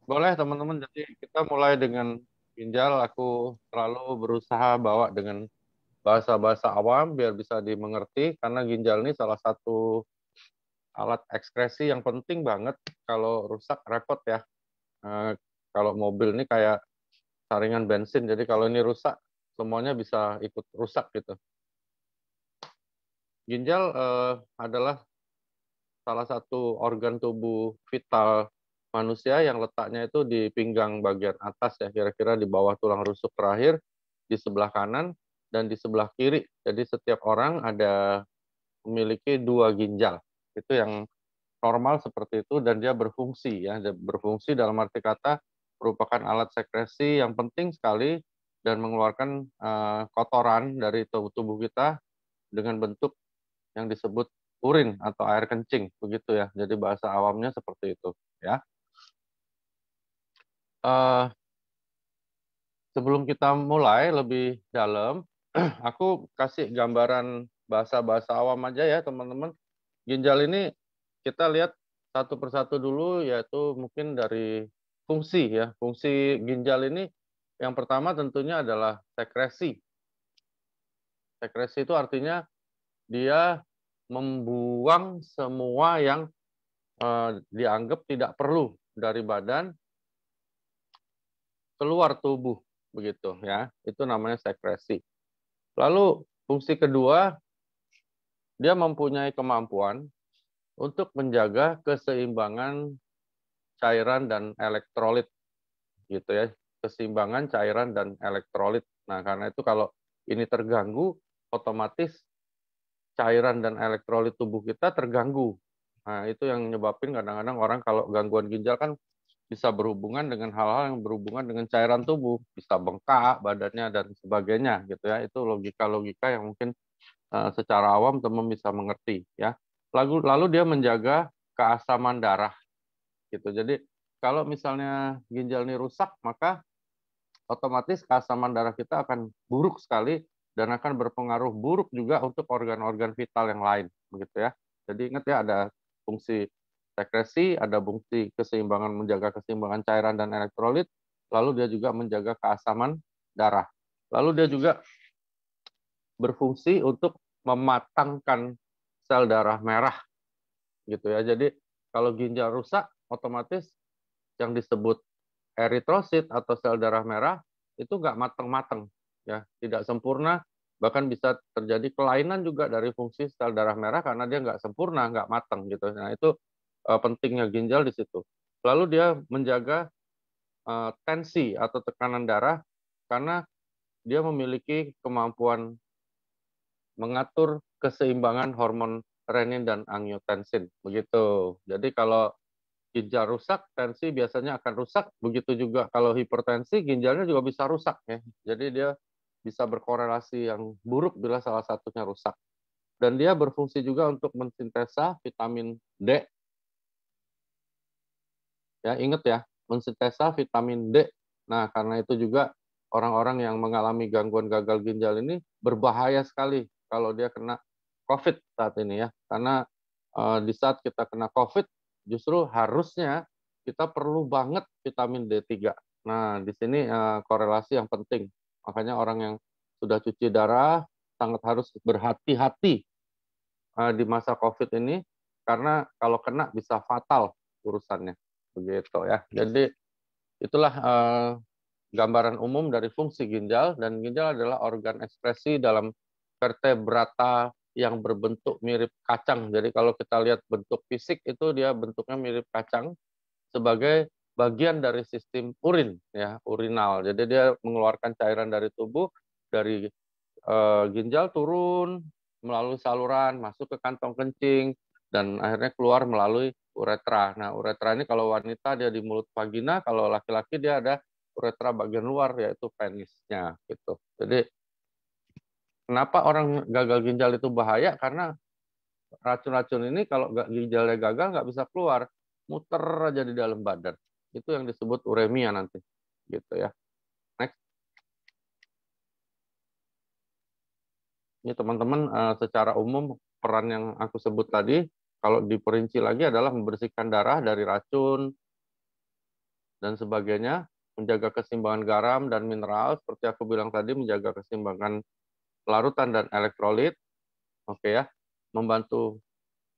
Boleh teman-teman, jadi kita mulai dengan ginjal. Aku selalu berusaha bawa dengan bahasa-bahasa awam biar bisa dimengerti, karena ginjal ini salah satu alat ekskresi yang penting banget. Kalau rusak repot ya. Eh, Kalau mobil ini kayak saringan bensin, jadi kalau ini rusak, semuanya bisa ikut rusak gitu. Ginjal adalah salah satu organ tubuh vital manusia yang letaknya itu di pinggang bagian atas ya, kira-kira di bawah tulang rusuk terakhir, di sebelah kanan dan di sebelah kiri. Jadi setiap orang ada memiliki dua ginjal. Itu yang normal seperti itu, dan dia berfungsi ya. Dia berfungsi dalam arti kata merupakan alat sekresi yang penting sekali dan mengeluarkan kotoran dari tubuh kita dengan bentuk yang disebut urin atau air kencing, begitu ya. Jadi bahasa awamnya seperti itu ya. Eh, Sebelum kita mulai lebih dalam, aku kasih gambaran bahasa-bahasa awam aja ya teman-teman. Ginjal ini kita lihat satu persatu dulu, yaitu mungkin dari fungsi ya. Fungsi ginjal ini yang pertama tentunya adalah sekresi. Sekresi itu artinya dia membuang semua yang dianggap tidak perlu dari badan keluar tubuh, begitu ya. Itu namanya sekresi. Lalu fungsi kedua, dia mempunyai kemampuan untuk menjaga keseimbangan cairan dan elektrolit, gitu ya. Keseimbangan cairan dan elektrolit. Nah, karena itu kalau ini terganggu, otomatis cairan dan elektrolit tubuh kita terganggu. Nah, itu yang nyebabin kadang-kadang orang kalau gangguan ginjal kan bisa berhubungan dengan hal-hal yang berhubungan dengan cairan tubuh, bisa bengkak badannya dan sebagainya gitu ya. Itu logika-logika yang mungkin secara awam teman bisa mengerti ya. Lalu dia menjaga keasaman darah gitu. Jadi kalau misalnya ginjal ini rusak, maka otomatis keasaman darah kita akan buruk sekali dan akan berpengaruh buruk juga untuk organ-organ vital yang lain begitu ya. Jadi ingat ya, ada fungsi sekresi, ada fungsi keseimbangan, menjaga keseimbangan cairan dan elektrolit, lalu dia juga menjaga keasaman darah. Lalu dia juga berfungsi untuk mematangkan sel darah merah gitu ya. Jadi kalau ginjal rusak, otomatis yang disebut eritrosit atau sel darah merah itu nggak matang-matang ya, tidak sempurna, bahkan bisa terjadi kelainan juga dari fungsi sel darah merah karena dia nggak sempurna, nggak matang gitu. Nah itu pentingnya ginjal di situ. Lalu dia menjaga tensi atau tekanan darah karena dia memiliki kemampuan mengatur keseimbangan hormon renin dan angiotensin begitu. Jadi kalau ginjal rusak, tensi biasanya akan rusak. Begitu juga kalau hipertensi, ginjalnya juga bisa rusak ya. Jadi dia bisa berkorelasi yang buruk bila salah satunya rusak. Dan dia berfungsi juga untuk mensintesa vitamin D. Ya, ingat ya, mensintesa vitamin D. Nah, karena itu juga orang-orang yang mengalami gangguan gagal ginjal ini berbahaya sekali kalau dia kena COVID saat ini ya. Karena di saat kita kena COVID, justru harusnya kita perlu banget vitamin D3. Nah, di sini korelasi yang penting. Makanya orang yang sudah cuci darah sangat harus berhati-hati di masa COVID ini, karena kalau kena bisa fatal urusannya. Begitu ya. Jadi itulah gambaran umum dari fungsi ginjal, dan ginjal adalah organ ekspresi dalam vertebrata yang berbentuk mirip kacang. Jadi kalau kita lihat bentuk fisik itu dia bentuknya mirip kacang sebagai bagian dari sistem urin ya, urinal. Jadi dia mengeluarkan cairan dari tubuh, dari ginjal turun melalui saluran masuk ke kantong kencing dan akhirnya keluar melalui uretra. Nah, uretra ini kalau wanita dia di mulut vagina, kalau laki-laki dia ada uretra bagian luar yaitu penisnya gitu. Jadi kenapa orang gagal ginjal itu bahaya? Karena racun-racun ini kalau ginjalnya gagal nggak bisa keluar, muter aja di dalam badan. Itu yang disebut uremia nanti, gitu ya. Next, ini teman-teman secara umum peran yang aku sebut tadi, kalau diperinci lagi adalah membersihkan darah dari racun, dan sebagainya, menjaga keseimbangan garam dan mineral, seperti aku bilang tadi, menjaga keseimbangan larutan dan elektrolit, oke ya, membantu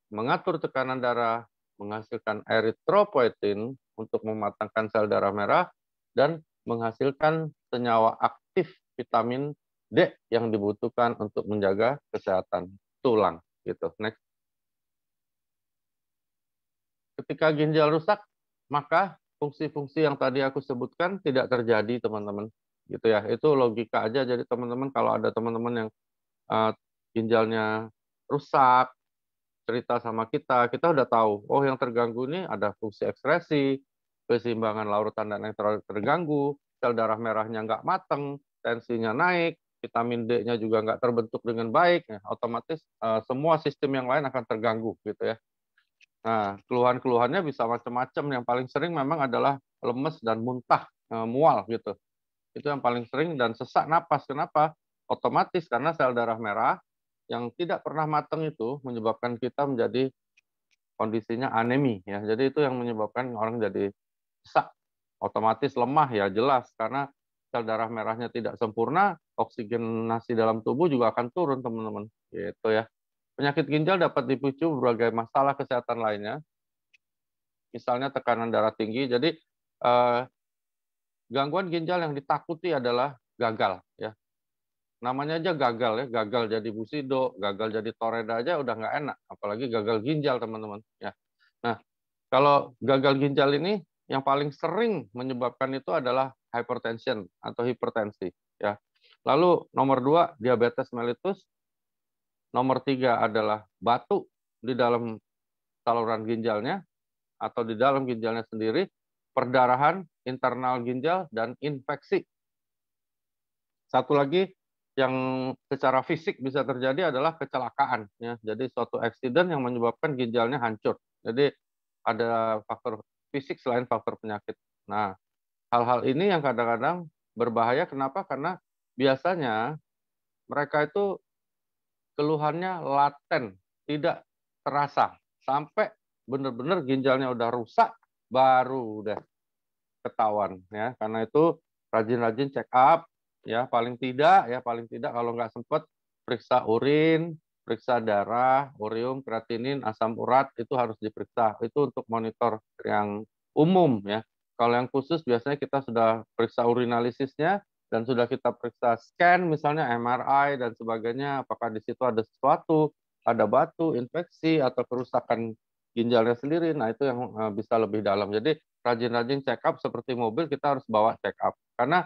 mengatur tekanan darah, menghasilkan eritropoietin untuk mematangkan sel darah merah, dan menghasilkan senyawa aktif vitamin D yang dibutuhkan untuk menjaga kesehatan tulang. Gitu. Next. Ketika ginjal rusak, maka fungsi-fungsi yang tadi aku sebutkan tidak terjadi, teman-teman. Gitu ya. Itu logika aja. Jadi teman-teman kalau ada teman-teman yang ginjalnya rusak, cerita sama kita udah tahu, oh yang terganggu ini ada fungsi ekskresi, keseimbangan larutan dan elektrolit terganggu, sel darah merahnya nggak mateng, tensinya naik, vitamin D-nya juga nggak terbentuk dengan baik, ya, otomatis semua sistem yang lain akan terganggu gitu ya. Nah, keluhan-keluhannya bisa macam-macam. Yang paling sering memang adalah lemes dan muntah, mual gitu. Itu yang paling sering, dan sesak napas. Kenapa? Otomatis karena sel darah merah yang tidak pernah matang itu menyebabkan kita menjadi kondisinya anemi ya. Jadi itu yang menyebabkan orang jadi sesak, otomatis lemah ya jelas, karena sel darah merahnya tidak sempurna, oksigenasi dalam tubuh juga akan turun, teman-teman. Gitu ya. Penyakit ginjal dapat dipicu berbagai masalah kesehatan lainnya, misalnya tekanan darah tinggi. Jadi gangguan ginjal yang ditakuti adalah gagal ya. Namanya aja gagal ya, gagal jadi Busido, gagal jadi Toreda aja udah nggak enak, apalagi gagal ginjal, teman-teman ya. Nah, kalau gagal ginjal ini yang paling sering menyebabkan itu adalah hypertension atau hipertensi ya. Lalu nomor 2 diabetes mellitus, nomor 3 adalah batu di dalam saluran ginjalnya atau di dalam ginjalnya sendiri, perdarahan, internal ginjal, dan infeksi. Satu lagi yang secara fisik bisa terjadi adalah kecelakaan. Ya. Jadi suatu accident yang menyebabkan ginjalnya hancur. Jadi ada faktor fisik selain faktor penyakit. Nah, hal-hal ini yang kadang-kadang berbahaya. Kenapa? Karena biasanya mereka itu keluhannya laten, tidak terasa. Sampai benar-benar ginjalnya udah rusak, baru udah ketahuan. Ya. Karena itu rajin-rajin check up, ya paling tidak kalau nggak sempat periksa urin, periksa darah, urium, kreatinin, asam urat itu harus diperiksa. Itu untuk monitor yang umum ya. Kalau yang khusus biasanya kita sudah periksa urinalisisnya dan sudah kita periksa scan misalnya MRI dan sebagainya, apakah di situ ada sesuatu, ada batu, infeksi atau kerusakan ginjalnya sendiri. Nah, itu yang bisa lebih dalam. Jadi rajin-rajin check up, seperti mobil kita harus bawa check up. Karena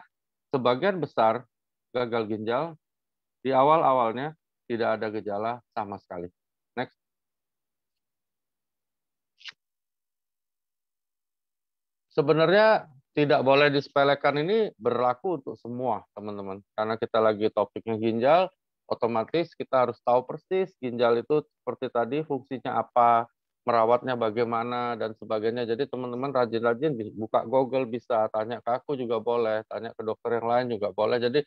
sebagian besar gagal ginjal di awal-awalnya tidak ada gejala sama sekali. Next. Sebenarnya tidak boleh disepelekan, ini berlaku untuk semua, teman-teman. Karena kita lagi topiknya ginjal, otomatis kita harus tahu persis ginjal itu seperti tadi fungsinya apa, merawatnya bagaimana, dan sebagainya. Jadi teman-teman rajin-rajin buka Google, bisa tanya ke aku juga boleh, tanya ke dokter yang lain juga boleh. Jadi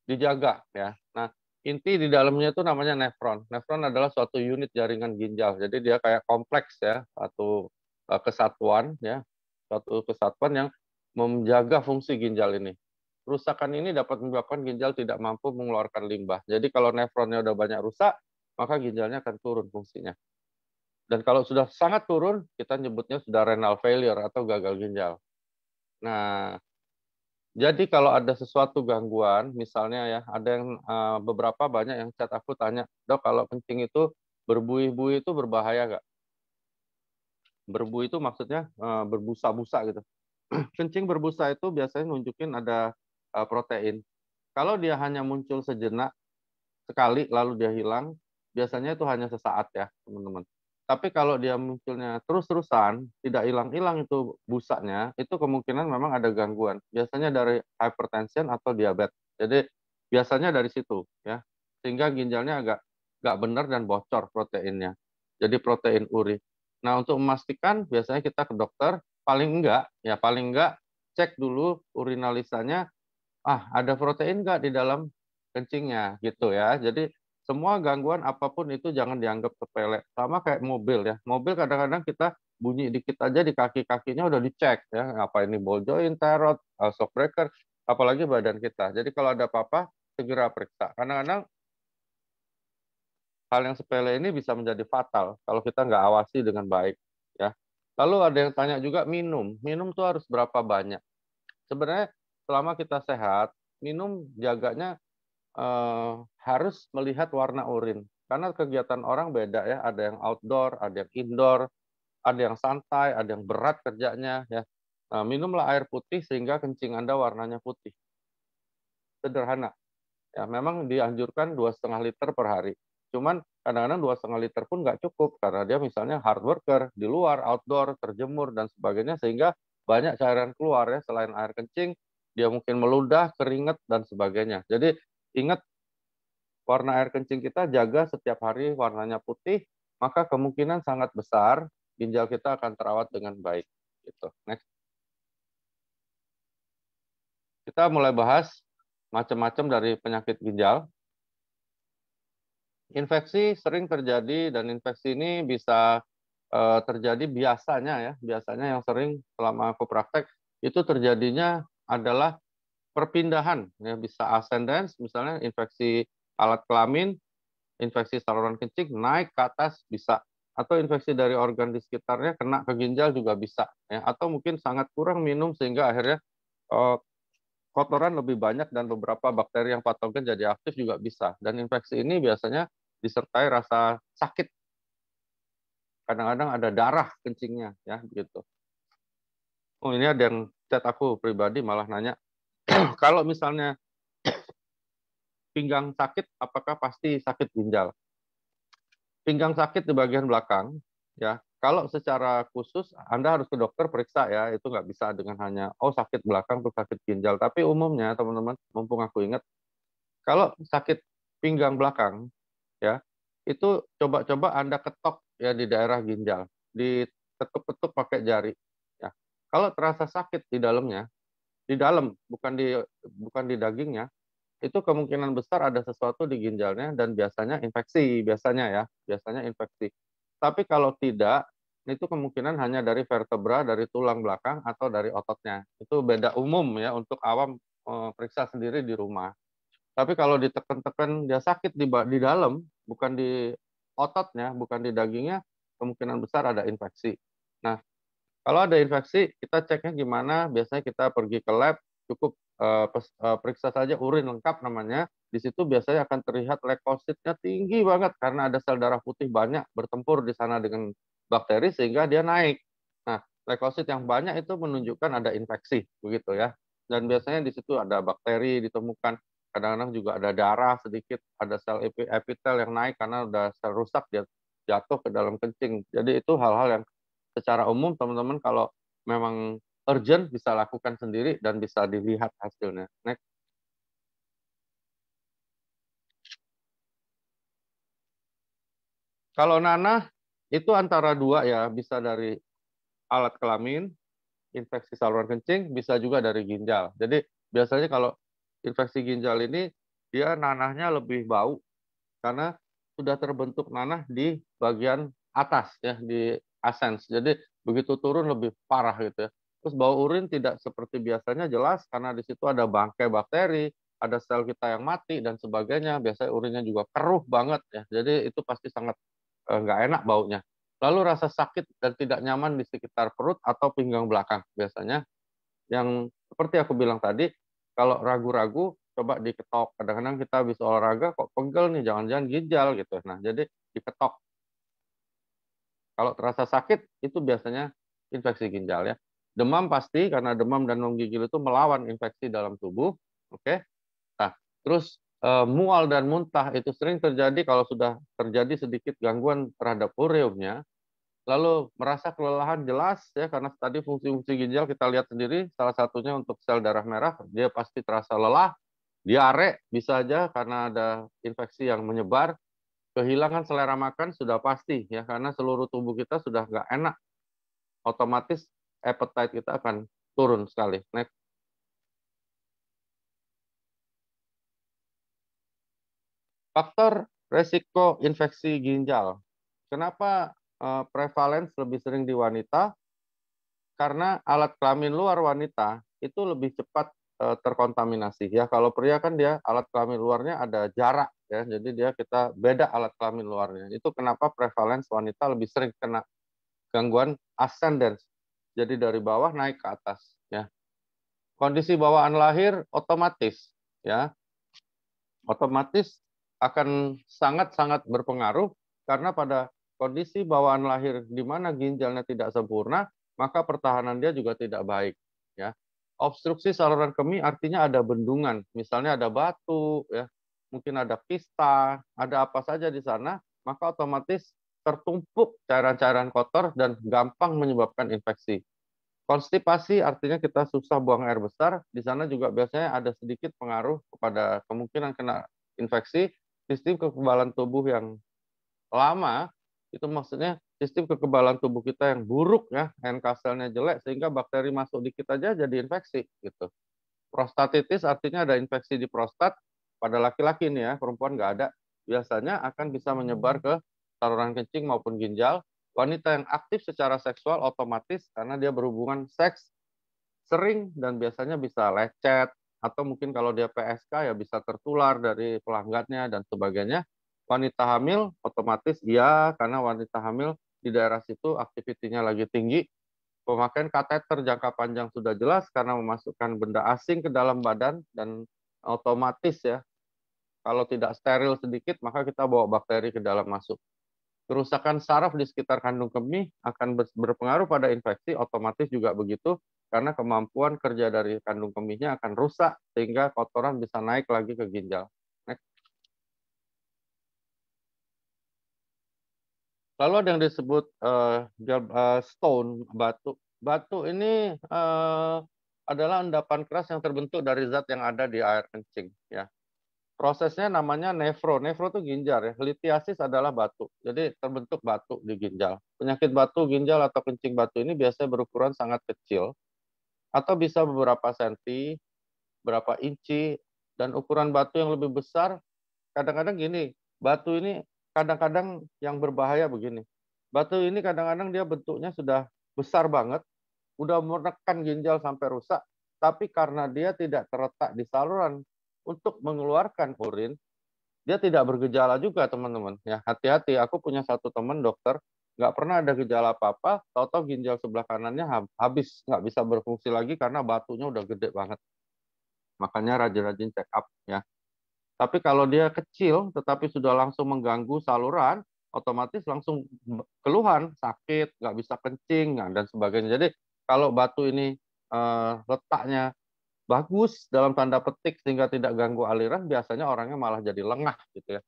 dijaga ya. Nah, inti di dalamnya itu namanya nefron. Nefron adalah suatu unit jaringan ginjal. Jadi dia kayak kompleks ya, satu kesatuan ya, suatu kesatuan yang menjaga fungsi ginjal ini. Kerusakan ini dapat menyebabkan ginjal tidak mampu mengeluarkan limbah. Jadi kalau nefronnya udah banyak rusak, maka ginjalnya akan turun fungsinya. Dan kalau sudah sangat turun, kita nyebutnya sudah renal failure atau gagal ginjal. Nah, jadi kalau ada sesuatu gangguan, misalnya ya, ada yang beberapa banyak yang chat aku tanya, dok kalau kencing itu berbuih-buih itu berbahaya nggak? Berbuih itu maksudnya berbusa-busa gitu. Kencing berbusa itu biasanya nunjukin ada protein. Kalau dia hanya muncul sejenak, sekali lalu dia hilang, biasanya itu hanya sesaat ya, teman-teman. Tapi kalau dia munculnya terus-terusan, tidak hilang-hilang itu busanya, itu kemungkinan memang ada gangguan. Biasanya dari hypertension atau diabetes. Jadi biasanya dari situ ya. Sehingga ginjalnya agak nggak benar dan bocor proteinnya. Jadi protein uri. Nah, untuk memastikan biasanya kita ke dokter, paling enggak cek dulu urinalisanya, ada protein nggak di dalam kencingnya gitu ya. Jadi semua gangguan apapun itu jangan dianggap sepele. Sama kayak mobil ya. Mobil kadang-kadang kita bunyi dikit aja di kaki-kakinya udah dicek ya, apa ini ball joint, terot, shock breaker, apalagi badan kita. Jadi kalau ada apa-apa segera periksa. Kadang-kadang hal yang sepele ini bisa menjadi fatal kalau kita nggak awasi dengan baik ya. Lalu ada yang tanya juga minum tuh harus berapa banyak? Sebenarnya selama kita sehat, minum jaganya harus melihat warna urin. Karena kegiatan orang beda ya, ada yang outdoor, ada yang indoor, ada yang santai, ada yang berat kerjanya ya. Nah, minumlah air putih sehingga kencing Anda warnanya putih. Sederhana. Ya, memang dianjurkan 2,5 liter per hari. Cuman kadang-kadang 2,5 liter pun nggak cukup karena dia misalnya hard worker di luar, outdoor, terjemur dan sebagainya sehingga banyak cairan keluar ya selain air kencing, dia mungkin meludah, keringat dan sebagainya. Jadi ingat warna air kencing kita jaga setiap hari warnanya putih, maka kemungkinan sangat besar ginjal kita akan terawat dengan baik. Gitu. Next. Kita mulai bahas macam-macam dari penyakit ginjal. Infeksi sering terjadi dan infeksi ini bisa terjadi biasanya yang sering selama aku praktek itu terjadinya adalah perpindahan ya bisa ascendens misalnya infeksi alat kelamin, infeksi saluran kencing naik ke atas bisa atau infeksi dari organ di sekitarnya kena ke ginjal juga bisa ya atau mungkin sangat kurang minum sehingga akhirnya eh, kotoran lebih banyak dan beberapa bakteri yang patogen jadi aktif juga bisa. Dan infeksi ini biasanya disertai rasa sakit. Kadang-kadang ada darah kencingnya, ya gitu. Oh ini ada yang chat aku pribadi malah nanya, kalau misalnya pinggang sakit, apakah pasti sakit ginjal? Pinggang sakit di bagian belakang, ya. Kalau secara khusus Anda harus ke dokter periksa ya, itu nggak bisa dengan hanya oh sakit belakang tuh sakit ginjal. Tapi umumnya teman-teman, mumpung aku ingat, kalau sakit pinggang belakang, ya itu coba-coba Anda ketok ya di daerah ginjal, diketuk-ketuk pakai jari. Ya. Kalau terasa sakit di dalamnya, di dalam bukan di dagingnya, itu kemungkinan besar ada sesuatu di ginjalnya dan biasanya infeksi, biasanya infeksi. Tapi kalau tidak, itu kemungkinan hanya dari vertebra, dari tulang belakang atau dari ototnya. Itu beda umum ya untuk awam periksa sendiri di rumah. Tapi kalau ditekan-tekan dia sakit di dalam, bukan di ototnya, bukan di dagingnya, kemungkinan besar ada infeksi. Nah, kalau ada infeksi, kita ceknya gimana? Biasanya kita pergi ke lab, cukup periksa saja urin lengkap namanya. Di situ biasanya akan terlihat leukositnya tinggi banget karena ada sel darah putih banyak bertempur di sana dengan bakteri sehingga dia naik. Nah, leukosit yang banyak itu menunjukkan ada infeksi, begitu ya. Dan biasanya di situ ada bakteri ditemukan. Kadang-kadang juga ada darah sedikit, ada sel epitel yang naik karena udah sel rusak dia jatuh ke dalam kencing. Jadi itu hal-hal yang secara umum teman-teman kalau memang urgent bisa lakukan sendiri dan bisa dilihat hasilnya. Next. Kalau nanah itu antara dua ya, bisa dari alat kelamin, infeksi saluran kencing, bisa juga dari ginjal. Jadi biasanya kalau infeksi ginjal ini dia nanahnya lebih bau karena sudah terbentuk nanah di bagian atas ya di ascens. Jadi begitu turun lebih parah gitu ya. Terus bau urin tidak seperti biasanya jelas karena di situ ada bangkai bakteri, ada sel kita yang mati dan sebagainya. Biasanya urinnya juga keruh banget ya. Jadi itu pasti sangat nggak enak baunya. Lalu rasa sakit dan tidak nyaman di sekitar perut atau pinggang belakang biasanya yang seperti aku bilang tadi, kalau ragu-ragu coba diketok. Kadang-kadang kita habis olahraga kok pegel nih, jangan-jangan ginjal gitu. Nah, jadi diketok. Kalau terasa sakit itu biasanya infeksi ginjal ya. Demam pasti karena demam dan menggigil itu melawan infeksi dalam tubuh. Oke. Nah, terus mual dan muntah itu sering terjadi kalau sudah terjadi sedikit gangguan terhadap ureumnya. Lalu merasa kelelahan jelas ya karena tadi fungsi-fungsi ginjal kita lihat sendiri salah satunya untuk sel darah merah dia pasti terasa lelah, diare bisa aja karena ada infeksi yang menyebar, kehilangan selera makan sudah pasti ya karena seluruh tubuh kita sudah nggak enak, otomatis appetite kita akan turun sekali. Next. Faktor resiko infeksi ginjal. Kenapa prevalence lebih sering di wanita karena alat kelamin luar wanita itu lebih cepat terkontaminasi ya. Kalau pria kan dia alat kelamin luarnya ada jarak ya, jadi kita beda alat kelamin luarnya. Itu kenapa prevalence wanita lebih sering kena gangguan ascendance. Jadi dari bawah naik ke atas ya. Kondisi bawaan lahir otomatis akan sangat-sangat berpengaruh karena pada kondisi bawaan lahir di mana ginjalnya tidak sempurna, maka pertahanan dia juga tidak baik. Ya, obstruksi saluran kemih artinya ada bendungan, misalnya ada batu, ya, mungkin ada kista, ada apa saja di sana, maka otomatis tertumpuk cairan-cairan kotor dan gampang menyebabkan infeksi. Konstipasi artinya kita susah buang air besar. Di sana juga biasanya ada sedikit pengaruh kepada kemungkinan kena infeksi. Sistem kekebalan tubuh yang lama, itu maksudnya sistem kekebalan tubuh kita yang buruk ya, NK selnya jelek sehingga bakteri masuk dikit aja jadi infeksi gitu. Prostatitis artinya ada infeksi di prostat pada laki-laki nih ya, perempuan nggak ada. Biasanya akan bisa menyebar ke saluran kencing maupun ginjal. Wanita yang aktif secara seksual otomatis karena dia berhubungan seks sering dan biasanya bisa lecet atau mungkin kalau dia PSK ya bisa tertular dari pelanggannya dan sebagainya. Wanita hamil otomatis iya karena wanita hamil di daerah situ aktivitinya lagi tinggi. Pemakaian kateter jangka panjang sudah jelas karena memasukkan benda asing ke dalam badan dan otomatis ya kalau tidak steril sedikit maka kita bawa bakteri ke dalam masuk. Kerusakan saraf di sekitar kandung kemih akan berpengaruh pada infeksi, otomatis juga begitu, karena kemampuan kerja dari kandung kemihnya akan rusak, sehingga kotoran bisa naik lagi ke ginjal. Next. Lalu ada yang disebut stone, batu. Batu ini adalah endapan keras yang terbentuk dari zat yang ada di air kencing. Ya. Prosesnya namanya nefro. Nefro itu ginjal ya. Litiasis adalah batu. Jadi terbentuk batu di ginjal. Penyakit batu ginjal atau kencing batu ini biasanya berukuran sangat kecil atau bisa beberapa senti, berapa inci, dan ukuran batu yang lebih besar. Kadang-kadang gini, batu ini kadang-kadang yang berbahaya begini. Batu ini kadang-kadang dia bentuknya sudah besar banget, udah menekan ginjal sampai rusak, tapi karena dia tidak terletak di saluran untuk mengeluarkan urin, dia tidak bergejala juga teman-teman. Ya hati-hati. Aku punya satu teman dokter nggak pernah ada gejala apa-apa, tahu-tahu ginjal sebelah kanannya habis nggak bisa berfungsi lagi karena batunya udah gede banget. Makanya rajin-rajin check up ya. Tapi kalau dia kecil tetapi sudah langsung mengganggu saluran, otomatis langsung keluhan, sakit, nggak bisa kencing dan sebagainya. Jadi kalau batu ini letaknya bagus dalam tanda petik sehingga tidak ganggu aliran, biasanya orangnya malah jadi lengah gitu ya.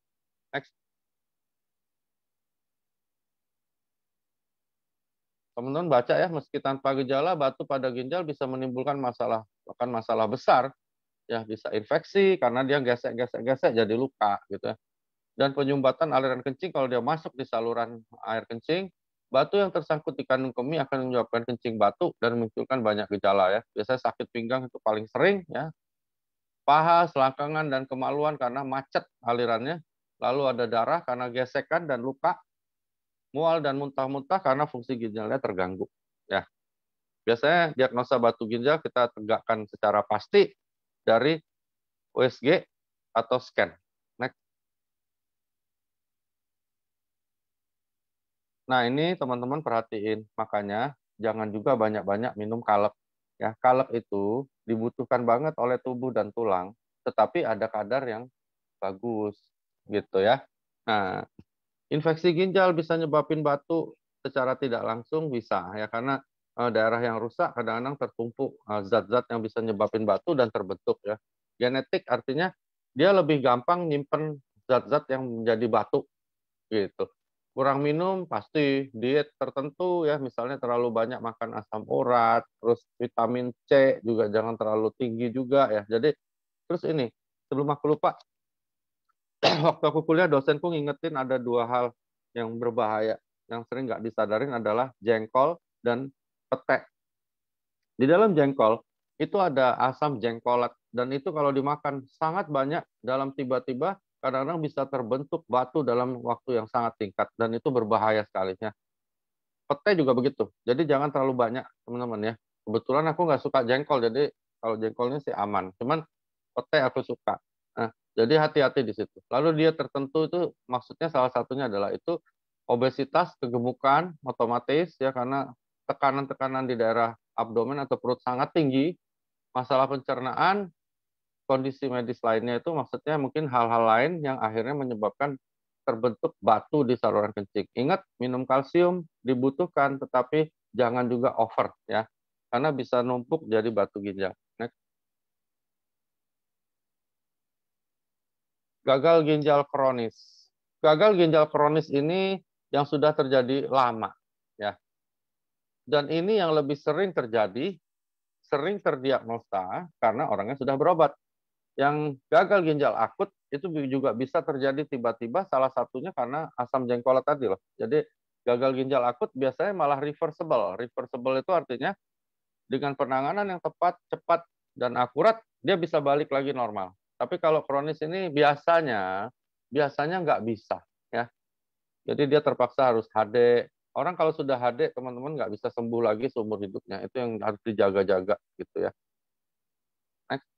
Next. Teman-teman baca ya, meski tanpa gejala, batu pada ginjal bisa menimbulkan masalah, bahkan masalah besar. Ya, bisa infeksi karena dia gesek-gesek-gesek jadi luka gitu ya. Dan penyumbatan aliran kencing kalau dia masuk di saluran air kencing, batu yang tersangkut di kandung kemih akan menyebabkan kencing batu dan memunculkan banyak gejala ya. Biasanya sakit pinggang itu paling sering ya. Paha, selangkangan, dan kemaluan karena macet alirannya. Lalu ada darah karena gesekan dan luka. Mual dan muntah-muntah karena fungsi ginjalnya terganggu. Ya, biasanya diagnosa batu ginjal kita tegakkan secara pasti dari USG atau scan. Next. Nah, ini teman-teman perhatiin. Makanya jangan juga banyak-banyak minum kalep. Ya, kalep itu dibutuhkan banget oleh tubuh dan tulang, tetapi ada kadar yang bagus gitu ya. Nah, infeksi ginjal bisa nyebabin batu secara tidak langsung bisa ya karena daerah yang rusak kadang-kadang tertumpuk zat-zat yang bisa nyebabin batu dan terbentuk ya. Genetik artinya dia lebih gampang nyimpen zat-zat yang menjadi batu gitu. Kurang minum pasti diet tertentu ya, misalnya terlalu banyak makan asam urat, terus vitamin C juga jangan terlalu tinggi juga ya. Jadi terus ini sebelum aku lupa, waktu aku kuliah dosenku ngingetin ada dua hal yang berbahaya yang sering nggak disadarin adalah jengkol dan pete. Di dalam jengkol itu ada asam jengkolat dan itu kalau dimakan sangat banyak dalam tiba-tiba kadang-kadang bisa terbentuk batu dalam waktu yang sangat singkat dan itu berbahaya sekali ya. Petai juga begitu. Jadi jangan terlalu banyak, teman-teman ya. Kebetulan aku nggak suka jengkol, jadi kalau jengkolnya sih aman. Cuman petai aku suka. Nah, jadi hati-hati di situ. Lalu dia tertentu itu maksudnya salah satunya adalah itu obesitas, kegemukan otomatis ya karena tekanan-tekanan di daerah abdomen atau perut sangat tinggi, masalah pencernaan, kondisi medis lainnya itu maksudnya mungkin hal-hal lain yang akhirnya menyebabkan terbentuk batu di saluran kencing. Ingat, minum kalsium dibutuhkan, tetapi jangan juga over ya, karena bisa numpuk jadi batu ginjal. Next. Gagal ginjal kronis. Gagal ginjal kronis ini yang sudah terjadi lama ya, dan ini yang lebih sering terjadi, sering terdiagnosa karena orangnya sudah berobat. Yang gagal ginjal akut itu juga bisa terjadi tiba-tiba, salah satunya karena asam jengkolat tadi loh. Jadi gagal ginjal akut biasanya malah reversible. Reversible itu artinya dengan penanganan yang tepat, cepat, dan akurat, dia bisa balik lagi normal. Tapi kalau kronis ini biasanya nggak bisa ya. Jadi dia terpaksa harus HD. Orang kalau sudah HD, teman-teman nggak bisa sembuh lagi seumur hidupnya. Itu yang harus dijaga-jaga gitu ya. Next.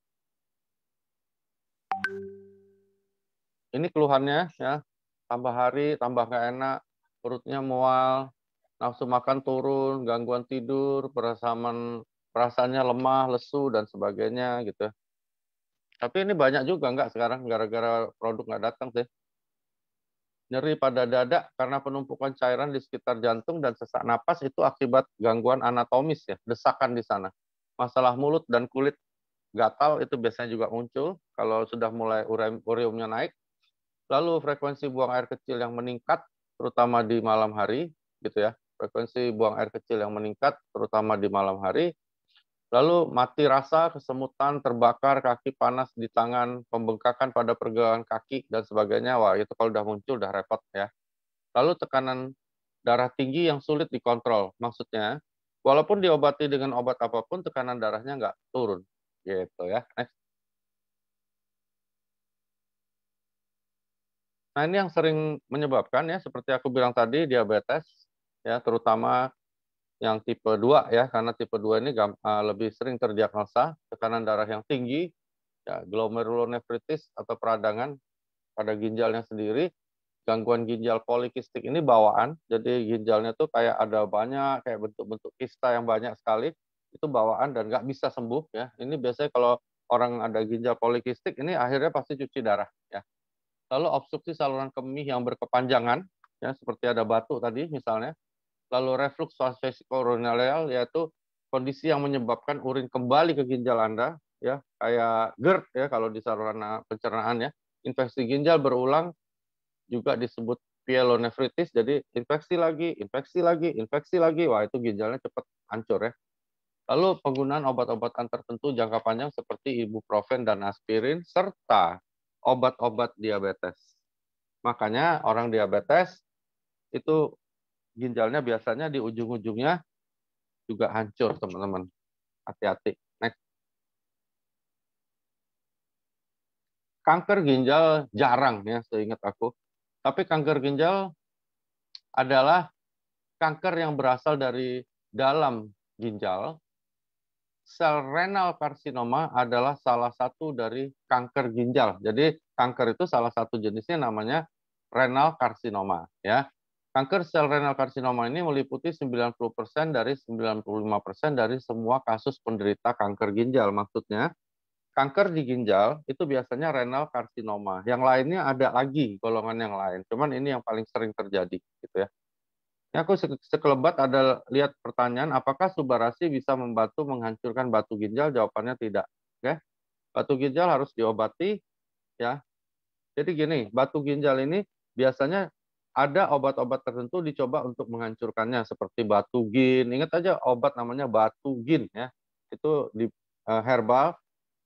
Ini keluhannya ya, tambah hari tambah nggak enak, perutnya mual, nafsu makan turun, gangguan tidur, perasaannya lemah, lesu dan sebagainya gitu. Tapi ini banyak juga nggak sekarang gara-gara produk nggak datang sih. Nyeri pada dada karena penumpukan cairan di sekitar jantung dan sesak napas itu akibat gangguan anatomis ya, desakan di sana. Masalah mulut dan kulit gatal itu biasanya juga muncul kalau sudah mulai ureumnya naik. Lalu frekuensi buang air kecil yang meningkat, terutama di malam hari, gitu ya. Frekuensi buang air kecil yang meningkat, terutama di malam hari. Lalu mati rasa, kesemutan, terbakar, kaki panas di tangan, pembengkakan pada pergelangan kaki, dan sebagainya. Wah, itu kalau udah muncul, udah repot ya. Lalu tekanan darah tinggi yang sulit dikontrol. Maksudnya, walaupun diobati dengan obat apapun, tekanan darahnya nggak turun. Gitu ya. Next. Nah, ini yang sering menyebabkan ya, seperti aku bilang tadi, diabetes, ya, terutama yang tipe 2 ya, karena tipe 2 ini lebih sering terdiagnosa, tekanan darah yang tinggi, ya, glomerulonefritis atau peradangan pada ginjalnya sendiri, gangguan ginjal polikistik ini bawaan, jadi ginjalnya tuh kayak ada banyak, kayak bentuk-bentuk kista yang banyak sekali, itu bawaan dan nggak bisa sembuh ya. Ini biasanya kalau orang ada ginjal polikistik, ini akhirnya pasti cuci darah ya. Lalu obstruksi saluran kemih yang berkepanjangan, ya seperti ada batu tadi misalnya. Lalu reflux vesicourinarial, yaitu kondisi yang menyebabkan urin kembali ke ginjal Anda, ya kayak GERD ya kalau di saluran pencernaan ya. Infeksi ginjal berulang juga disebut pyelonefritis, jadi infeksi lagi, infeksi lagi, infeksi lagi, wah itu ginjalnya cepat hancur ya. Lalu penggunaan obat-obatan tertentu jangka panjang seperti ibuprofen dan aspirin, serta obat-obat diabetes. Makanya orang diabetes itu ginjalnya biasanya di ujung-ujungnya juga hancur, teman-teman. Hati-hati. Next. Kanker ginjal jarang ya, seingat aku. Tapi kanker ginjal adalah kanker yang berasal dari dalam ginjal. Sel renal karsinoma adalah salah satu dari kanker ginjal. Jadi kanker itu salah satu jenisnya namanya renal karsinoma ya. Kanker sel renal karsinoma ini meliputi 90% dari 95% dari semua kasus penderita kanker ginjal. Maksudnya kanker di ginjal itu biasanya renal karsinoma. Yang lainnya ada lagi golongan yang lain. Cuman ini yang paling sering terjadi gitu ya. Ini aku sekelebat ada lihat pertanyaan, apakah Subarasi bisa membantu menghancurkan batu ginjal? Jawabannya tidak. Oke. Batu ginjal harus diobati ya. Jadi gini, batu ginjal ini biasanya ada obat-obat tertentu dicoba untuk menghancurkannya seperti Batugin. Ingat aja obat namanya Batugin ya. Itu di herbal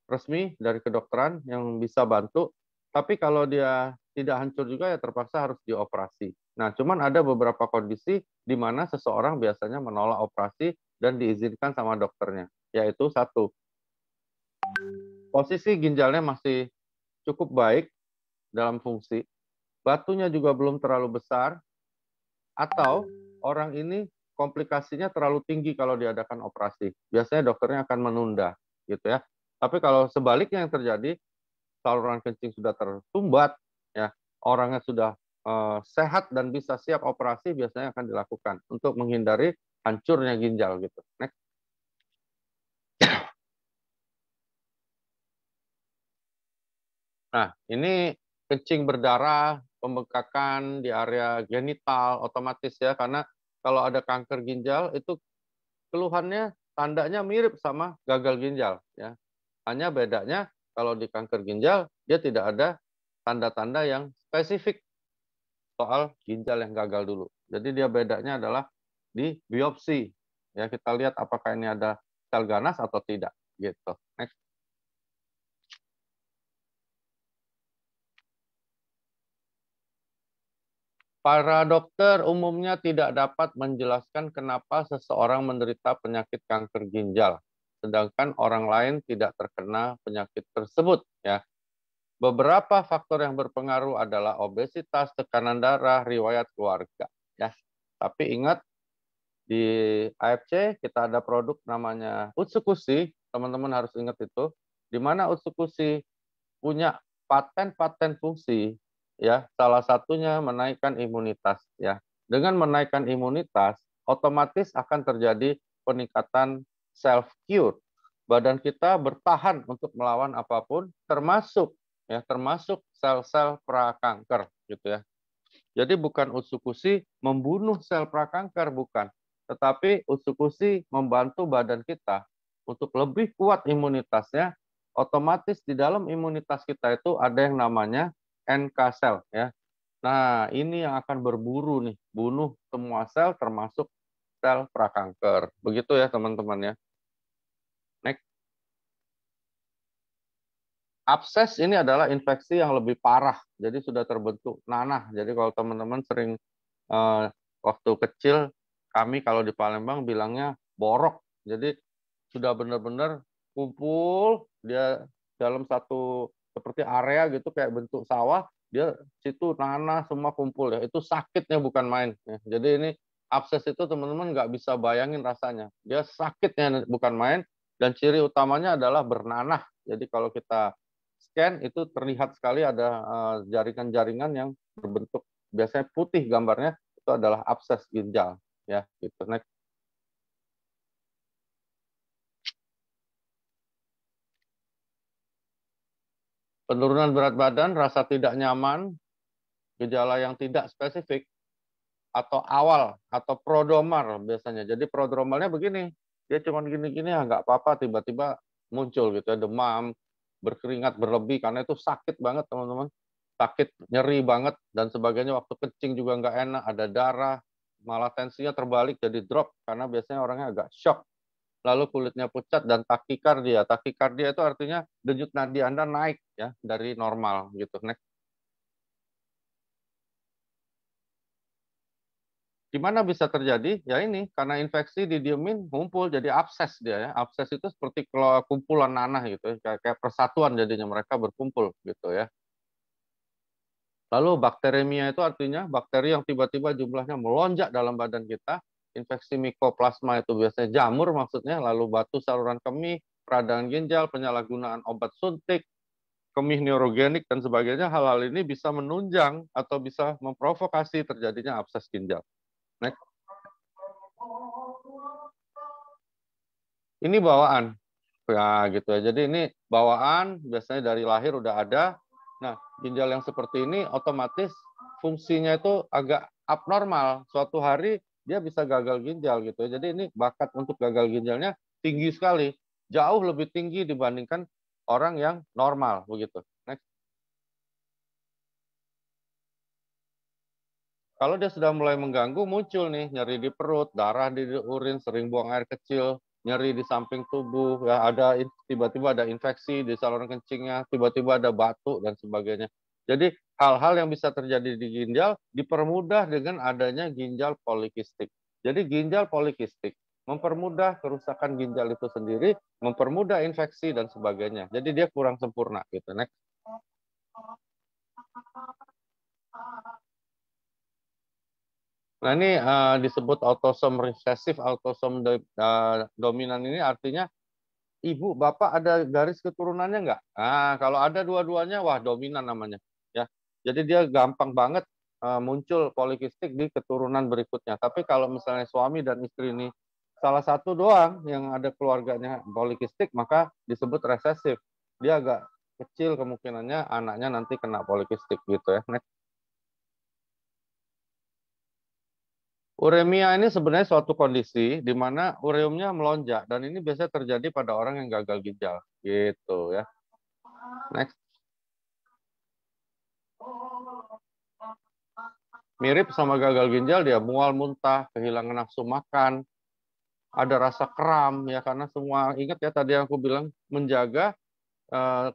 resmi dari kedokteran yang bisa bantu. Tapi kalau dia tidak hancur juga ya terpaksa harus dioperasi. Nah, cuman ada beberapa kondisi di mana seseorang biasanya menolak operasi dan diizinkan sama dokternya. Yaitu satu, posisi ginjalnya masih cukup baik dalam fungsi, batunya juga belum terlalu besar, atau orang ini komplikasinya terlalu tinggi kalau diadakan operasi. Biasanya dokternya akan menunda, gitu ya. Tapi kalau sebaliknya yang terjadi, saluran kencing sudah tersumbat, ya orangnya sudah sehat dan bisa siap operasi, biasanya akan dilakukan untuk menghindari hancurnya ginjal gitu. Next. Nah, ini kencing berdarah, pembengkakan di area genital otomatis ya, karena kalau ada kanker ginjal itu keluhannya tandanya mirip sama gagal ginjal ya. Hanya bedanya kalau di kanker ginjal dia tidak ada tanda-tanda yang spesifik soal ginjal yang gagal dulu. Jadi dia bedanya adalah di biopsi. Ya, kita lihat apakah ini ada sel ganas atau tidak gitu. Next. Para dokter umumnya tidak dapat menjelaskan kenapa seseorang menderita penyakit kanker ginjal, sedangkan orang lain tidak terkena penyakit tersebut. Ya, beberapa faktor yang berpengaruh adalah obesitas, tekanan darah, riwayat keluarga. Ya, tapi ingat di AFC kita ada produk namanya Utsukushi, teman-teman harus ingat itu, di mana Utsukushi punya paten-paten fungsi, ya salah satunya menaikkan imunitas, ya dengan menaikkan imunitas otomatis akan terjadi peningkatan self cure, badan kita bertahan untuk melawan apapun, termasuk termasuk sel-sel prakanker gitu ya. Jadi bukan Utsukushi membunuh sel prakanker, bukan, tetapi Utsukushi membantu badan kita untuk lebih kuat imunitasnya. Otomatis di dalam imunitas kita itu ada yang namanya NK sel ya. Nah, ini yang akan berburu nih, bunuh semua sel termasuk sel prakanker. Begitu ya teman-teman ya. Next. Abses ini adalah infeksi yang lebih parah, jadi sudah terbentuk nanah. Jadi kalau teman-teman sering waktu kecil, kami kalau di Palembang bilangnya borok. Jadi sudah benar-benar kumpul, dia dalam satu seperti area gitu kayak bentuk sawah, dia situ tanah semua kumpul ya. Itu sakitnya bukan main. Ya. Jadi ini abses itu teman-teman nggak bisa bayangin rasanya. Dia sakitnya bukan main, dan ciri utamanya adalah bernanah. Jadi kalau kita scan itu terlihat sekali ada jaringan-jaringan yang berbentuk biasanya putih gambarnya, itu adalah abses ginjal ya gitu. Next. Penurunan berat badan, rasa tidak nyaman, gejala yang tidak spesifik atau awal atau prodromal biasanya. Jadi prodromalnya begini, dia cuma gini-gini ya nggak apa-apa, tiba-tiba muncul gitu ya, demam, berkeringat berlebih karena itu sakit banget teman-teman, sakit nyeri banget dan sebagainya. Waktu kencing juga nggak enak, ada darah, malah tensinya terbalik jadi drop karena biasanya orangnya agak shock. Lalu kulitnya pucat dan takikardia. Takikardia itu artinya denyut nadi Anda naik ya dari normal gitu. Next. Gimana bisa terjadi? Ya ini karena infeksi didiemin ngumpul jadi abses dia ya. Abses itu seperti kalau kumpulan nanah gitu ya. Kayak persatuan jadinya mereka berkumpul gitu ya. Lalu bakteremia itu artinya bakteri yang tiba-tiba jumlahnya melonjak dalam badan kita. Infeksi mikoplasma itu biasanya jamur maksudnya, lalu batu saluran kemih, peradangan ginjal, penyalahgunaan obat suntik, kemih neurogenik dan sebagainya. Hal-hal ini bisa menunjang atau bisa memprovokasi terjadinya abses ginjal. Next. Ini bawaan. Ya gitu ya. Jadi ini bawaan biasanya dari lahir udah ada. Nah, ginjal yang seperti ini otomatis fungsinya itu agak abnormal. Suatu hari dia bisa gagal ginjal gitu ya. Jadi ini bakat untuk gagal ginjalnya tinggi sekali. Jauh lebih tinggi dibandingkan orang yang normal begitu. Next. Kalau dia sudah mulai mengganggu, muncul nih nyeri di perut, darah di urin, sering buang air kecil, nyeri di samping tubuh, ya ada tiba-tiba ada infeksi di saluran kencingnya, tiba-tiba ada batuk dan sebagainya. Jadi hal-hal yang bisa terjadi di ginjal dipermudah dengan adanya ginjal polikistik. Jadi ginjal polikistik mempermudah kerusakan ginjal itu sendiri, mempermudah infeksi dan sebagainya. Jadi dia kurang sempurna gitu. Next. Nah, ini disebut autosom resesif, autosom dominan ini artinya ibu bapak ada garis keturunannya nggak? Nah, kalau ada dua-duanya, wah dominan namanya. Ya, jadi dia gampang banget muncul polikistik di keturunan berikutnya. Tapi kalau misalnya suami dan istri ini salah satu doang yang ada keluarganya polikistik, maka disebut resesif. Dia agak kecil kemungkinannya anaknya nanti kena polikistik gitu ya. Next. Uremia ini sebenarnya suatu kondisi di mana ureumnya melonjak dan ini biasanya terjadi pada orang yang gagal ginjal gitu ya. Next. Mirip sama gagal ginjal, dia mual muntah, kehilangan nafsu makan, ada rasa kram ya karena semua ingat ya tadi yang aku bilang menjaga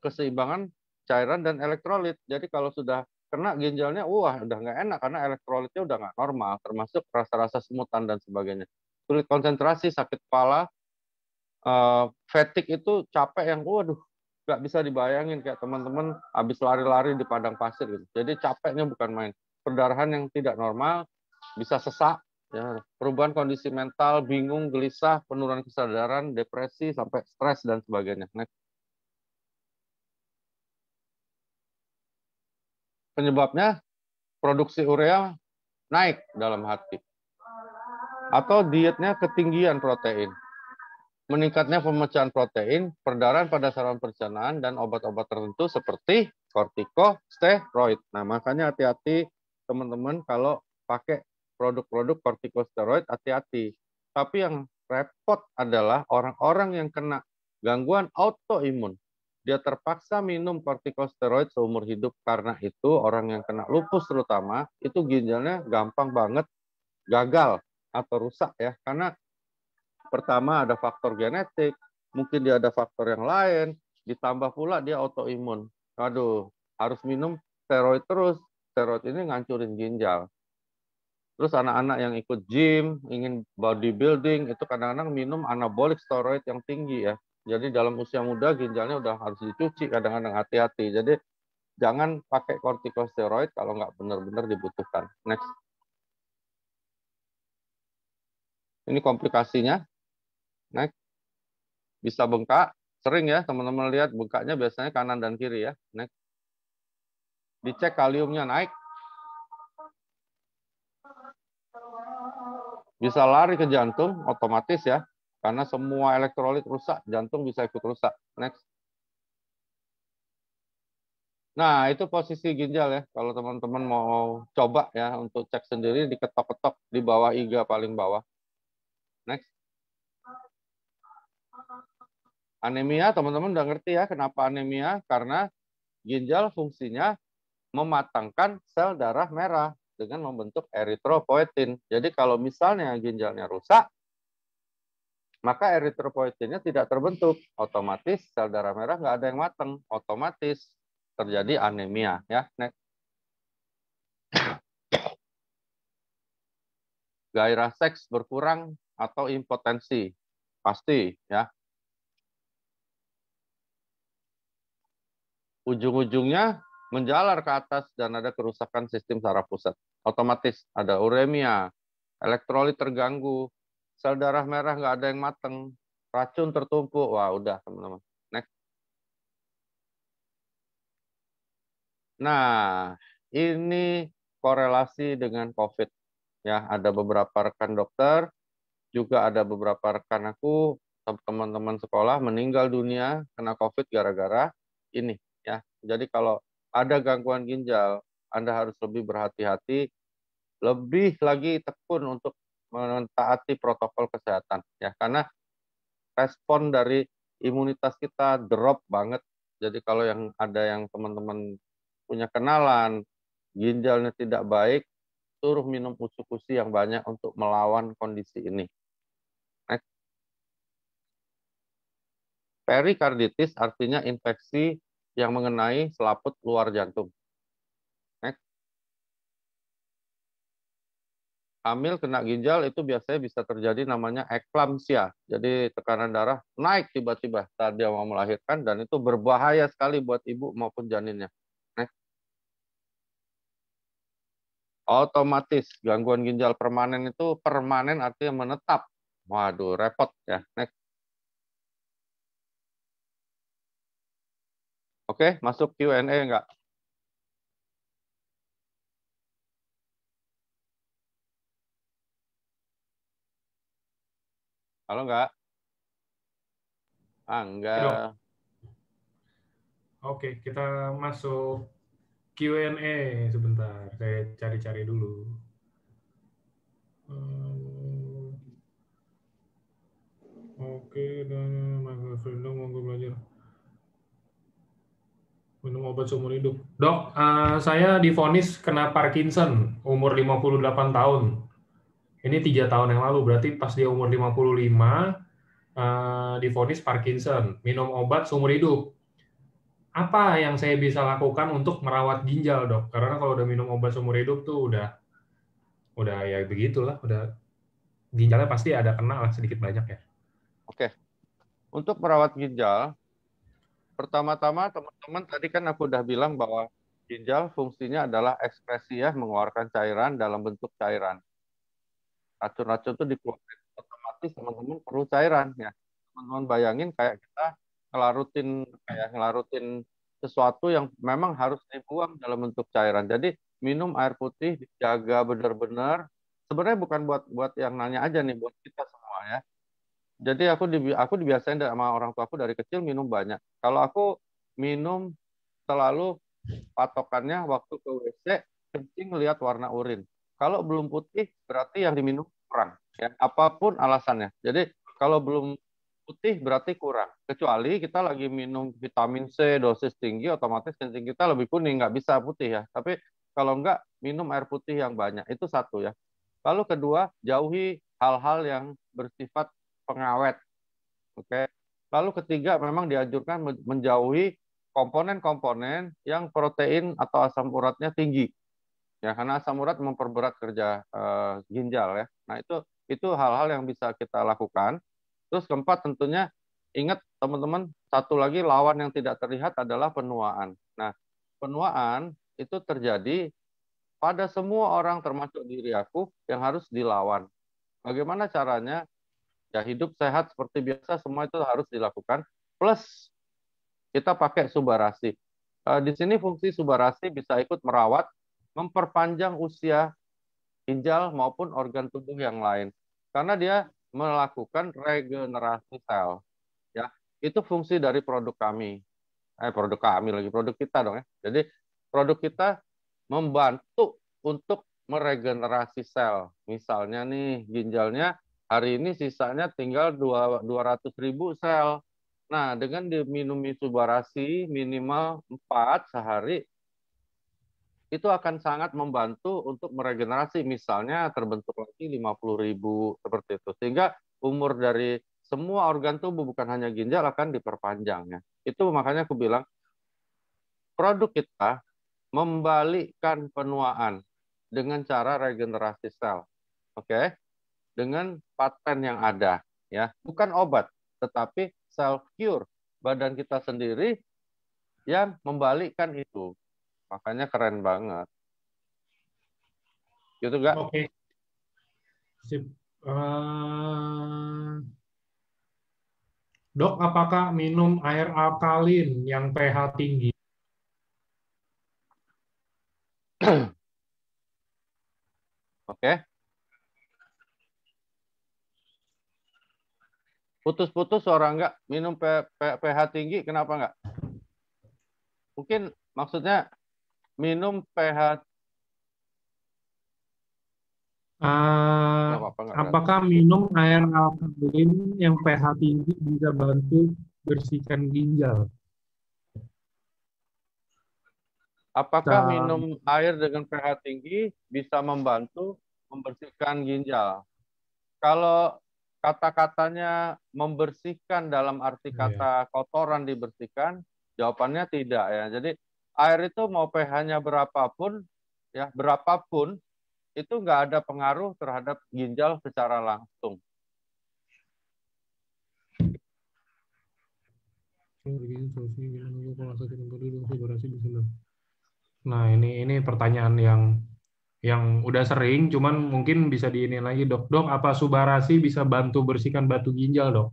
keseimbangan cairan dan elektrolit. Jadi kalau sudah kena ginjalnya, wah udah nggak enak karena elektrolitnya udah nggak normal, termasuk rasa-rasa semutan dan sebagainya. Sulit konsentrasi, sakit kepala, fatigue itu capek yang waduh nggak bisa dibayangin kayak teman-teman habis lari-lari di padang pasir gitu. Jadi capeknya bukan main. Perdarahan yang tidak normal, bisa sesak, ya, perubahan kondisi mental, bingung, gelisah, penurunan kesadaran, depresi, sampai stres dan sebagainya. Nah, penyebabnya produksi urea naik dalam hati atau dietnya ketinggian protein. Meningkatnya pemecahan protein, perdarahan pada saluran pencernaan, dan obat-obat tertentu seperti kortikosteroid. Nah, makanya hati-hati teman-teman kalau pakai produk-produk kortikosteroid, hati-hati. Tapi yang repot adalah orang-orang yang kena gangguan autoimun. Dia terpaksa minum kortikosteroid seumur hidup karena itu orang yang kena lupus terutama itu ginjalnya gampang banget gagal atau rusak ya karena pertama ada faktor genetik, mungkin dia ada faktor yang lain, ditambah pula dia autoimun. Aduh, harus minum steroid terus. Steroid ini ngancurin ginjal. Terus anak-anak yang ikut gym, ingin bodybuilding, itu kadang-kadang minum anabolik steroid yang tinggi ya. Jadi dalam usia muda ginjalnya udah harus dicuci, kadang-kadang hati-hati. Jadi jangan pakai kortikosteroid kalau nggak benar-benar dibutuhkan. Next. Ini komplikasinya. Next. Bisa bengkak, sering ya teman-teman lihat bengkaknya biasanya kanan dan kiri ya. Next. Dicek kaliumnya naik, bisa lari ke jantung otomatis ya, karena semua elektrolit rusak, jantung bisa ikut rusak. Next. Nah, itu posisi ginjal ya. Kalau teman-teman mau coba ya untuk cek sendiri diketok-ketok di bawah iga paling bawah. Next. Anemia, teman-teman udah ngerti ya kenapa anemia? Karena ginjal fungsinya mematangkan sel darah merah dengan membentuk eritropoietin. Jadi kalau misalnya ginjalnya rusak, maka eritropoietinnya tidak terbentuk. Otomatis sel darah merah nggak ada yang matang. Otomatis terjadi anemia. Ya, next. Gairah seks berkurang atau impotensi. Pasti ya. Ujung-ujungnya menjalar ke atas dan ada kerusakan sistem saraf pusat. Otomatis ada uremia, elektrolit terganggu, sel darah merah nggak ada yang mateng, racun tertumpuk. Wah, udah teman-teman. Next. Nah, ini korelasi dengan COVID. Ya, ada beberapa rekan dokter, juga ada beberapa rekan aku, teman-teman sekolah meninggal dunia kena COVID gara-gara ini. Ya, jadi kalau ada gangguan ginjal, Anda harus lebih berhati-hati, lebih lagi tekun untuk mentaati protokol kesehatan. Ya, karena respon dari imunitas kita drop banget. Jadi kalau yang ada yang teman-teman punya kenalan, ginjalnya tidak baik, suruh minum usus-usus yang banyak untuk melawan kondisi ini. Next. Perikarditis artinya infeksi yang mengenai selaput luar jantung. Next. Hamil kena ginjal itu biasanya bisa terjadi namanya eklamsia. Jadi tekanan darah naik tiba-tiba saat dia mau melahirkan dan itu berbahaya sekali buat ibu maupun janinnya. Next. Otomatis gangguan ginjal permanen itu permanen artinya menetap. Waduh, repot ya. Next. Oke, masuk Q&A enggak? Halo enggak? Ah, Oke, Dok. enggak. Oke, kita masuk Q&A sebentar. Saya cari-cari dulu. Oke, dan Mas Frindo mau belajar minum obat seumur hidup. Dok, saya divonis kena Parkinson umur 58 tahun. Ini 3 tahun yang lalu, berarti pas dia umur 55, divonis Parkinson, minum obat seumur hidup. Apa yang saya bisa lakukan untuk merawat ginjal, Dok? Karena kalau udah minum obat seumur hidup tuh udah ya begitulah, udah ginjalnya pasti ada kena lah sedikit banyak ya. Oke. Untuk merawat ginjal, pertama-tama teman-teman tadi kan aku udah bilang bahwa ginjal fungsinya adalah ekspresi ya, mengeluarkan cairan dalam bentuk cairan. Racun-racun itu dikeluarkan otomatis teman-teman perlu cairan ya. Teman-teman bayangin kayak kita ngelarutin sesuatu yang memang harus dibuang dalam bentuk cairan. Jadi minum air putih dijaga benar-benar. Sebenarnya bukan buat buat yang nanya aja nih, buat kita semua ya. Jadi aku dibiasain sama orang tua aku dari kecil minum banyak. Kalau aku minum selalu patokannya waktu ke WC kencing lihat warna urin. Kalau belum putih berarti yang diminum kurang. Ya, apapun alasannya. Jadi kalau belum putih berarti kurang. Kecuali kita lagi minum vitamin C dosis tinggi, otomatis kencing kita lebih kuning, nggak bisa putih ya. Tapi kalau nggak, minum air putih yang banyak. Itu satu ya. Lalu kedua, jauhi hal-hal yang bersifat pengawet. Oke. Lalu ketiga, memang dianjurkan menjauhi komponen-komponen yang protein atau asam uratnya tinggi. Ya, karena asam urat memperberat kerja ginjal ya. Nah, itu hal-hal yang bisa kita lakukan. Terus keempat tentunya ingat teman-teman, satu lagi lawan yang tidak terlihat adalah penuaan. Nah, penuaan itu terjadi pada semua orang termasuk diri aku yang harus dilawan. Bagaimana caranya? Ya hidup sehat seperti biasa semua itu harus dilakukan. Plus kita pakai subarasi. Di sini fungsi subarasi bisa ikut merawat, memperpanjang usia ginjal maupun organ tubuh yang lain. Karena dia melakukan regenerasi sel. Ya, itu fungsi dari produk kami. Produk kami lagi, produk kita dong ya. Jadi produk kita membantu untuk meregenerasi sel. Misalnya nih ginjalnya hari ini sisanya tinggal 200.000 sel. Nah, dengan diminum subarasi minimal 4 sehari, itu akan sangat membantu untuk meregenerasi. Misalnya terbentuk lagi 50.000 seperti itu. Sehingga umur dari semua organ tubuh bukan hanya ginjal akan diperpanjang ya. Itu makanya aku bilang produk kita membalikkan penuaan dengan cara regenerasi sel. Oke? Dengan paten yang ada ya. Bukan obat, tetapi self cure. Badan kita sendiri yang membalikkan itu. Makanya keren banget. Gitu enggak? Oke, sip. Dok, apakah minum air alkalin yang pH tinggi? Oke. Putus-putus suara enggak? Minum pH tinggi kenapa enggak? Mungkin maksudnya minum pH Ah, enggak apa-apa enggak berarti. apakah minum air alkalin yang pH tinggi bisa bantu bersihkan ginjal? Apakah Bisa. minum air dengan pH tinggi bisa membantu membersihkan ginjal? Kalau kata-katanya membersihkan dalam arti Ya. kata kotoran dibersihkan, jawabannya tidak ya. Jadi air itu mau pH-nya berapapun, ya berapapun, itu nggak ada pengaruh terhadap ginjal secara langsung. Nah, ini pertanyaan yang yang udah sering, cuman mungkin bisa diinin lagi dok. Dok, apa Subarasi bisa bantu bersihkan batu ginjal dok?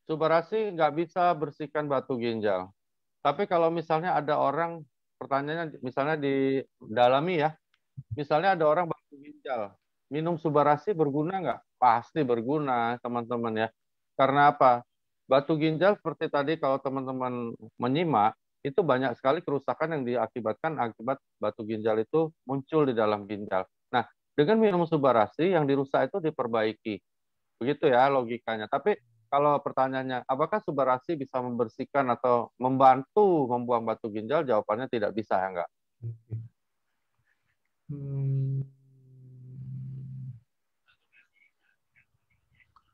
Subarasi nggak bisa bersihkan batu ginjal. Tapi kalau misalnya ada orang, pertanyaannya misalnya didalami ya, misalnya ada orang batu ginjal, minum Subarasi berguna nggak? Pasti berguna, teman-teman ya. Karena apa? Batu ginjal seperti tadi kalau teman-teman menyimak, itu banyak sekali kerusakan yang diakibatkan akibat batu ginjal itu muncul di dalam ginjal. Nah, dengan minum Subarasi yang dirusak itu diperbaiki. Begitu ya logikanya. Tapi kalau pertanyaannya, apakah Subarasi bisa membersihkan atau membantu membuang batu ginjal? Jawabannya tidak bisa, ya enggak. Hmm,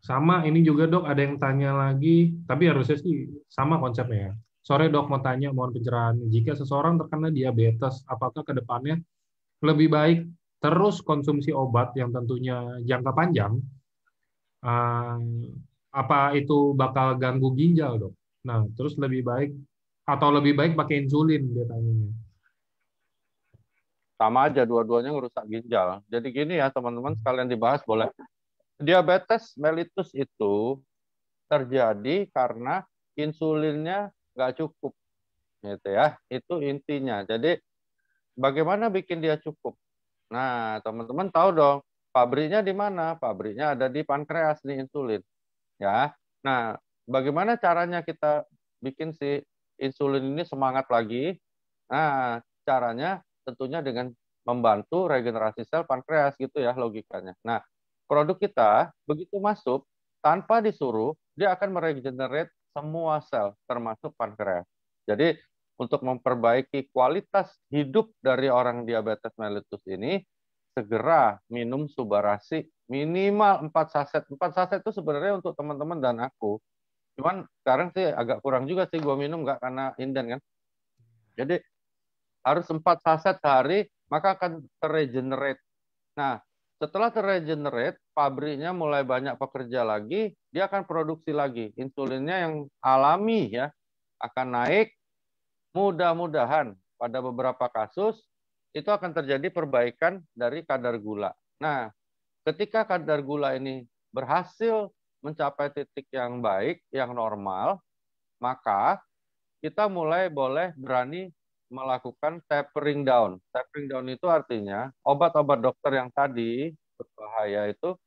Sama ini juga dok, ada yang tanya lagi, tapi harusnya sih sama konsepnya ya. Sore dok mau tanya, mohon pencerahan. Jika seseorang terkena diabetes, apakah ke depannya lebih baik terus konsumsi obat yang tentunya jangka panjang, eh, apa itu bakal ganggu ginjal dok? Nah, terus lebih baik atau lebih baik pakai insulin dia tanyanya. Sama aja, dua-duanya ngerusak ginjal. Jadi gini ya teman-teman, sekalian dibahas boleh. Diabetes mellitus itu terjadi karena insulinnya nggak cukup, gitu ya. Itu intinya. Jadi bagaimana bikin dia cukup? Nah, teman-teman tahu dong, pabriknya di mana? Pabriknya ada di pankreas nih insulin, ya. Nah, bagaimana caranya kita bikin si insulin ini semangat lagi? Nah, caranya tentunya dengan membantu regenerasi sel pankreas gitu ya logikanya. Nah, produk kita begitu masuk tanpa disuruh dia akan meregenerate semua sel termasuk pankreas. Jadi untuk memperbaiki kualitas hidup dari orang diabetes mellitus ini segera minum Subarasi minimal 4 saset. 4 saset itu sebenarnya untuk teman-teman dan aku. Cuman sekarang sih agak kurang juga sih gua minum nggak karena inden kan. Jadi harus 4 saset sehari, maka akan terregenerate. Nah, setelah terregenerate, pabriknya mulai banyak pekerja lagi, dia akan produksi lagi. Insulinnya yang alami ya, akan naik. Mudah-mudahan pada beberapa kasus, itu akan terjadi perbaikan dari kadar gula. Nah, ketika kadar gula ini berhasil mencapai titik yang baik, yang normal, maka kita mulai boleh berani melakukan tapering down. Tapering down itu artinya obat-obat dokter yang tadi berbahaya itu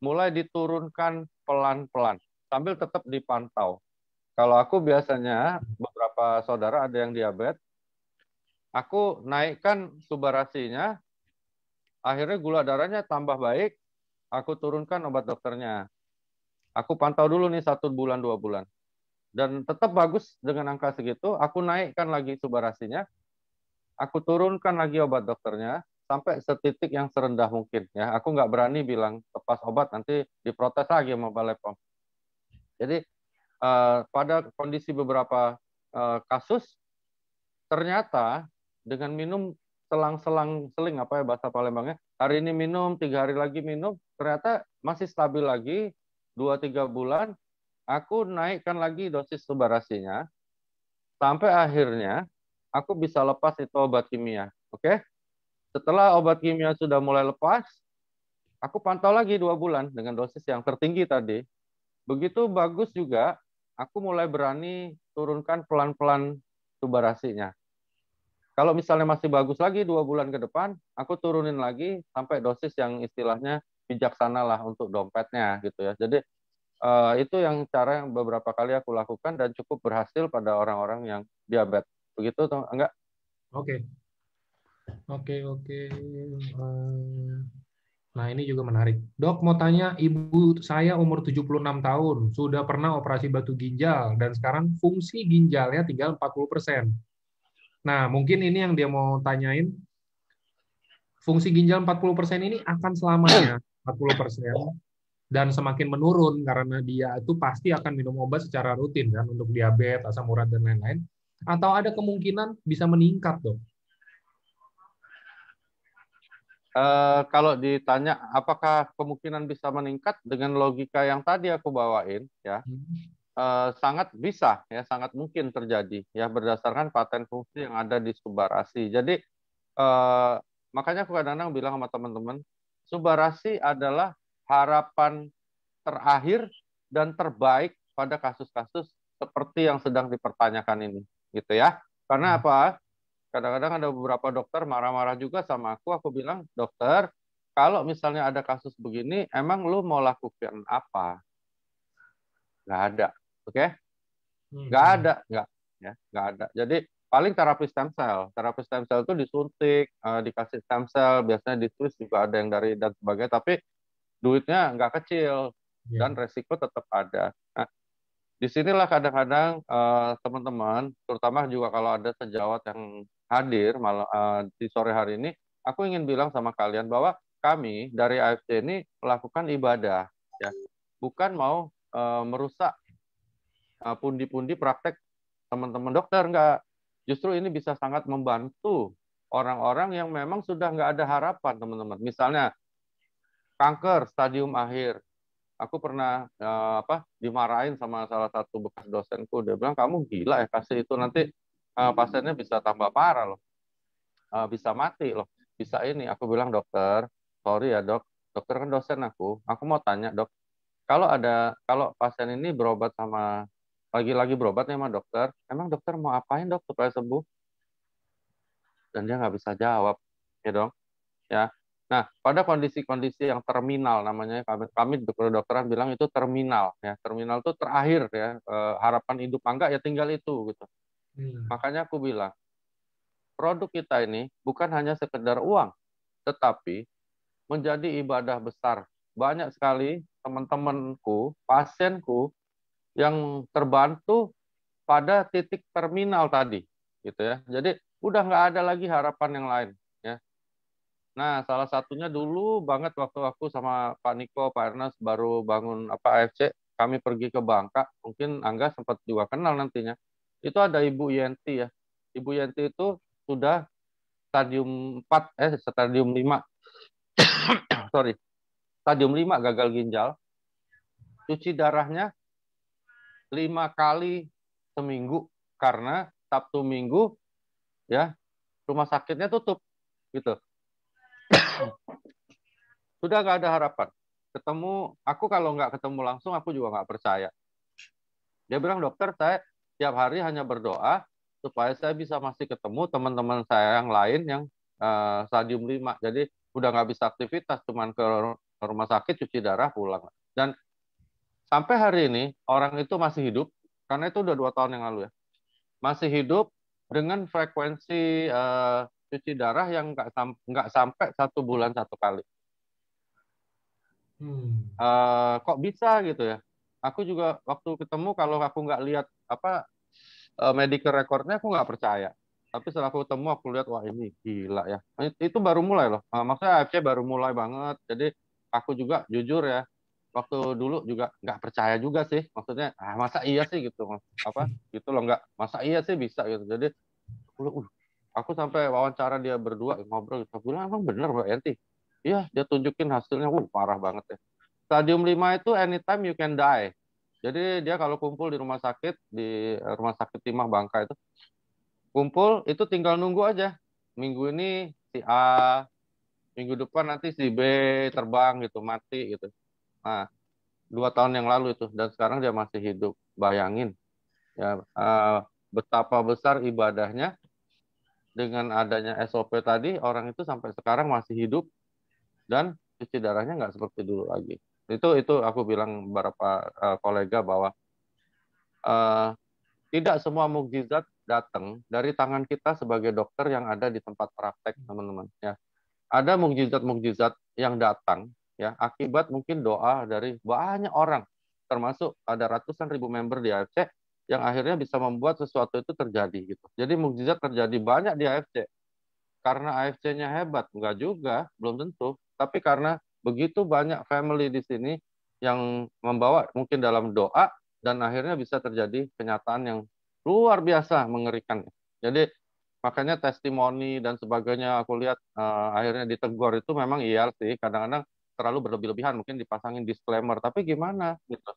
mulai diturunkan pelan-pelan sambil tetap dipantau. Kalau aku biasanya beberapa saudara ada yang diabetes, aku naikkan subarasinya, akhirnya gula darahnya tambah baik, aku turunkan obat dokternya. Aku pantau dulu nih 1 bulan 2 bulan dan tetap bagus dengan angka segitu, aku naikkan lagi subarasinya, aku turunkan lagi obat dokternya sampai setitik yang serendah mungkin ya. Aku nggak berani bilang lepas obat nanti diprotes lagi sama Balai POM. Jadi pada kondisi beberapa kasus ternyata dengan minum selang-selang seling apa ya bahasa Palembangnya, hari ini minum 3 hari lagi minum, ternyata masih stabil lagi 2-3 bulan. Aku naikkan lagi dosis subarasinya sampai akhirnya aku bisa lepas itu obat kimia. Oke? Setelah obat kimia sudah mulai lepas, aku pantau lagi 2 bulan dengan dosis yang tertinggi tadi. Begitu bagus juga, aku mulai berani turunkan pelan-pelan subarasinya. Kalau misalnya masih bagus lagi 2 bulan ke depan, aku turunin lagi sampai dosis yang istilahnya bijaksana lah untuk dompetnya gitu ya. Jadi itu yang cara yang beberapa kali aku lakukan dan cukup berhasil pada orang-orang yang diabetes. Begitu atau enggak? Oke, oke, oke. Nah, ini juga menarik. Dok, mau tanya, ibu saya umur 76 tahun, sudah pernah operasi batu ginjal, dan sekarang fungsi ginjalnya tinggal 40%. Nah, mungkin ini yang dia mau tanyain, fungsi ginjal 40% ini akan selamanya 40% dan semakin menurun karena dia itu pasti akan minum obat secara rutin kan untuk diabetes, asam urat dan lain-lain. Atau ada kemungkinan bisa meningkat, dok? Kalau ditanya apakah kemungkinan bisa meningkat dengan logika yang tadi aku bawain, ya, sangat bisa ya, sangat mungkin terjadi ya berdasarkan paten fungsi yang ada di subarasi. Jadi eh, makanya aku kadang-kadang bilang sama teman-teman, subarasi adalah harapan terakhir dan terbaik pada kasus-kasus seperti yang sedang dipertanyakan ini, gitu ya. Karena apa? Kadang-kadang ada beberapa dokter marah-marah juga sama aku. Aku bilang, dokter, kalau misalnya ada kasus begini, emang lu mau lakukan apa? Nggak ada, oke? Okay? Nggak Hmm. ada, nggak ada. Jadi paling terapi stem cell. Terapi stem cell itu disuntik, dikasih stem cell, biasanya di Swiss juga ada yang dari dan sebagainya. Tapi duitnya nggak kecil dan Ya. resiko tetap ada. Nah, disinilah kadang-kadang teman-teman, terutama juga kalau ada sejawat yang hadir malam di sore hari ini, aku ingin bilang sama kalian bahwa kami dari AFC ini melakukan ibadah, ya, bukan mau merusak pundi-pundi praktek teman-teman dokter, enggak. Justru ini bisa sangat membantu orang-orang yang memang sudah nggak ada harapan, teman-teman. Misalnya kanker stadium akhir. Aku pernah dimarahin sama salah satu bekas dosenku. Dia bilang, kamu gila ya kasih itu, nanti pasiennya bisa tambah parah loh, bisa mati loh, bisa ini. Aku bilang, dokter, sorry ya dok, dokter kan dosen aku. Aku mau tanya dok, kalau pasien ini berobat sama lagi-lagi berobatnya sama dokter, emang dokter mau apain dok supaya sembuh? Dan dia nggak bisa jawab, ya dong, ya. Nah, pada kondisi-kondisi yang terminal namanya, kami kedokteran bilang itu terminal ya. Terminal itu terakhir ya, harapan hidup enggak ya tinggal itu gitu. Hmm. Makanya aku bilang, produk kita ini bukan hanya sekedar uang, tetapi menjadi ibadah besar. Banyak sekali teman-temanku, pasienku yang terbantu pada titik terminal tadi gitu ya. Jadi udah nggak ada lagi harapan yang lain ya. Nah, salah satunya dulu banget waktu aku sama Pak Niko, Pak Ernest baru bangun AFC, kami pergi ke Bangka, mungkin Angga sempat juga kenal nantinya. Itu ada Ibu Yenti ya. Ibu Yenti itu sudah stadium 4, stadium 5, sorry, stadium 5 gagal ginjal, cuci darahnya 5 kali seminggu karena Sabtu Minggu ya rumah sakitnya tutup gitu. Sudah nggak ada harapan. Ketemu aku, kalau nggak ketemu langsung aku juga nggak percaya. Dia bilang, dokter, saya tiap hari hanya berdoa supaya saya bisa masih ketemu teman-teman saya yang lain yang stadium 5. Jadi udah nggak bisa aktivitas, cuman ke rumah sakit, cuci darah, pulang. Dan sampai hari ini orang itu masih hidup, karena itu udah 2 tahun yang lalu ya. Masih hidup dengan frekuensi cuci darah yang nggak sampai 1 bulan 1 kali. Hmm. Kok bisa gitu ya? Aku juga waktu ketemu, kalau aku nggak lihat medical recordnya, aku nggak percaya. Tapi setelah aku ketemu, aku lihat, wah ini gila ya. Itu baru mulai loh. Maksudnya AFC baru mulai banget. Jadi aku juga jujur ya, waktu dulu juga nggak percaya juga sih. Maksudnya, masa iya sih gitu, gitu loh, nggak, masa iya sih bisa gitu. Jadi aku sampai wawancara dia berdua ngobrol. Aku bilang, emang bener Mbak Yanti? Iya, dia tunjukin hasilnya, parah banget ya. Stadium 5 itu anytime you can die. Jadi dia kalau kumpul di rumah sakit, di rumah sakit Timah Bangka itu, kumpul itu tinggal nunggu aja. Minggu ini si A, minggu depan nanti si B terbang gitu, mati gitu. Nah, 2 tahun yang lalu itu, dan sekarang dia masih hidup. Bayangin ya, betapa besar ibadahnya dengan adanya SOP tadi, orang itu sampai sekarang masih hidup dan cuci darahnya nggak seperti dulu lagi. Itu aku bilang beberapa kolega bahwa eh, tidak semua mukjizat datang dari tangan kita sebagai dokter yang ada di tempat praktek, teman-teman. Ya, ada mukjizat-mukjizat yang datang ya akibat mungkin doa dari banyak orang, termasuk ada ratusan ribu member di AFC yang akhirnya bisa membuat sesuatu itu terjadi gitu. Jadi mukjizat terjadi banyak di AFC karena AFC-nya hebat, enggak juga, belum tentu. Tapi karena begitu banyak family di sini yang membawa mungkin dalam doa, dan akhirnya bisa terjadi kenyataan yang luar biasa mengerikan. Jadi makanya testimoni dan sebagainya aku lihat akhirnya ditegur itu memang iya sih, kadang-kadang terlalu berlebih-lebihan, mungkin dipasangin disclaimer, tapi gimana gitu.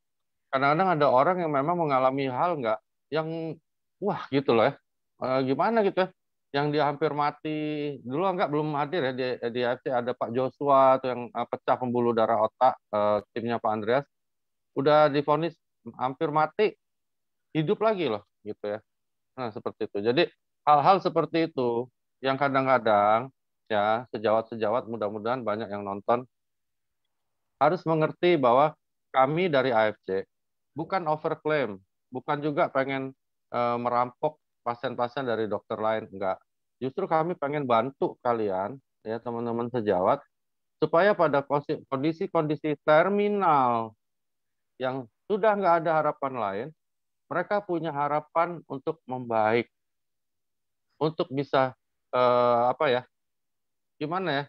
Kadang-kadang ada orang yang memang mengalami hal nggak yang wah gitu loh ya. Gimana gitu ya. Yang dia hampir mati dulu enggak belum hadir ya di AFC ada Pak Joshua atau yang pecah pembuluh darah otak timnya Pak Andreas udah divonis hampir mati hidup lagi loh gitu ya. Nah, seperti itu. Jadi hal-hal seperti itu yang kadang-kadang ya sejawat-sejawat mudah-mudahan banyak yang nonton harus mengerti bahwa kami dari AFC bukan overclaim, bukan juga pengen merampok pasien-pasien dari dokter lain, enggak. Justru kami pengen bantu kalian, ya teman-teman sejawat, supaya pada kondisi-kondisi terminal yang sudah nggak ada harapan lain, mereka punya harapan untuk membaik, untuk bisa apa ya, gimana ya,